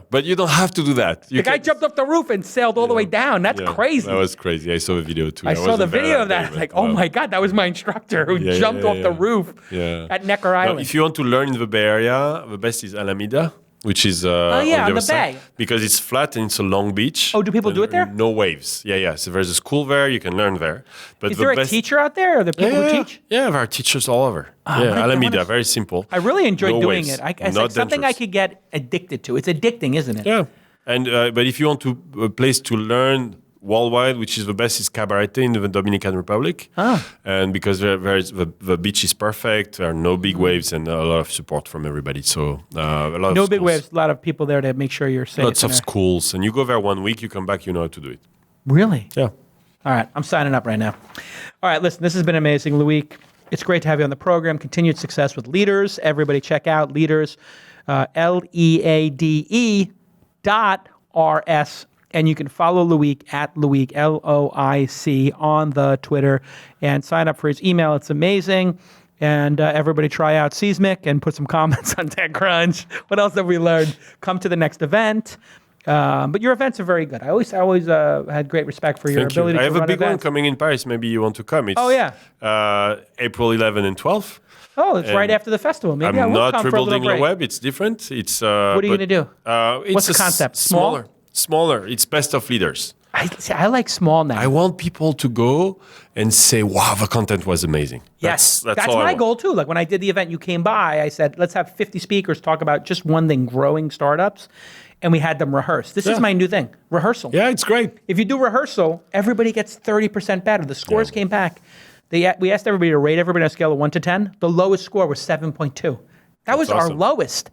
but you don't have to do that. The guy jumped off the roof and sailed all the way down. That's crazy. That was crazy. I saw the video too. I saw the video of that. Like, oh my God, that was my instructor who jumped off the roof at Necker Island. Now, if you want to learn in the Bay Area, the best is Alameda, which is on the bay. Because it's flat and it's a long beach. Oh, do people do it there? No waves. Yeah. So there's a school there. You can learn there. But is there a teacher out there? Are there people who teach? Yeah, there are teachers all over. Alameda, very simple. I really enjoyed doing it. It's like something dangerous. I could get addicted to. It's addicting, isn't it? Yeah. And but if you want a place to learn worldwide, which is the best, is Cabarete in the Dominican Republic. And because the beach is perfect, there are no big waves and a lot of support from everybody. So a lot of no big waves, a lot of people there to make sure you're safe. Lots of schools. And you go there 1 week, you come back, you know how to do it. Really? Yeah. All right, I'm signing up right now. All right, listen, this has been amazing, Loic. It's great to have you on the program. Continued success with Leade.rs. Everybody check out Leade.rs, LEADE.RS. And you can follow Loic at Loic, Loic, on the Twitter and sign up for his email. It's amazing. And everybody try out Seismic and put some comments on TechCrunch. What else have we learned? Come to the next event. But your events are very good. I always had great respect for your ability to run I have a big events. one coming in Paris. Maybe you want to come. It's, April 11 and 12. Oh, it's right after the festival. Maybe I I'm will not come for a little rebuilding break. LeWeb. It's different. It's what are you going to do? What's the concept? Smaller. It's best of Leade.rs. I like small now. I want people to go and say, wow, the content was amazing. Yes, that's my goal too. Like when I did the event, you came by, I said, let's have 50 speakers talk about just one thing, growing startups. And we had them rehearse. This is my new thing, rehearsal. Yeah, it's great. If you do rehearsal, everybody gets 30% better. The scores came back. We asked everybody to rate everybody on a scale of 1 to 10. The lowest score was 7.2. That was our lowest.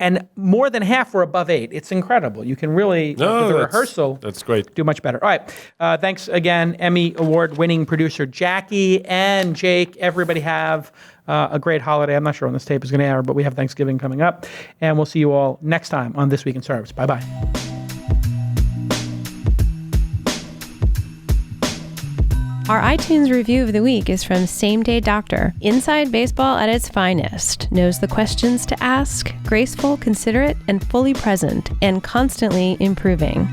And more than half were above 8. It's incredible. You can really, with the rehearsal, that's great. Do much better. All right. Thanks again, Emmy Award-winning producer Jackie and Jake. Everybody have a great holiday. I'm not sure when this tape is going to air, but we have Thanksgiving coming up. And we'll see you all next time on This Week in Startups. Bye-bye. Our iTunes review of the week is from Same Day Doctor. Inside baseball at its finest. Knows the questions to ask, graceful, considerate, and fully present, and constantly improving.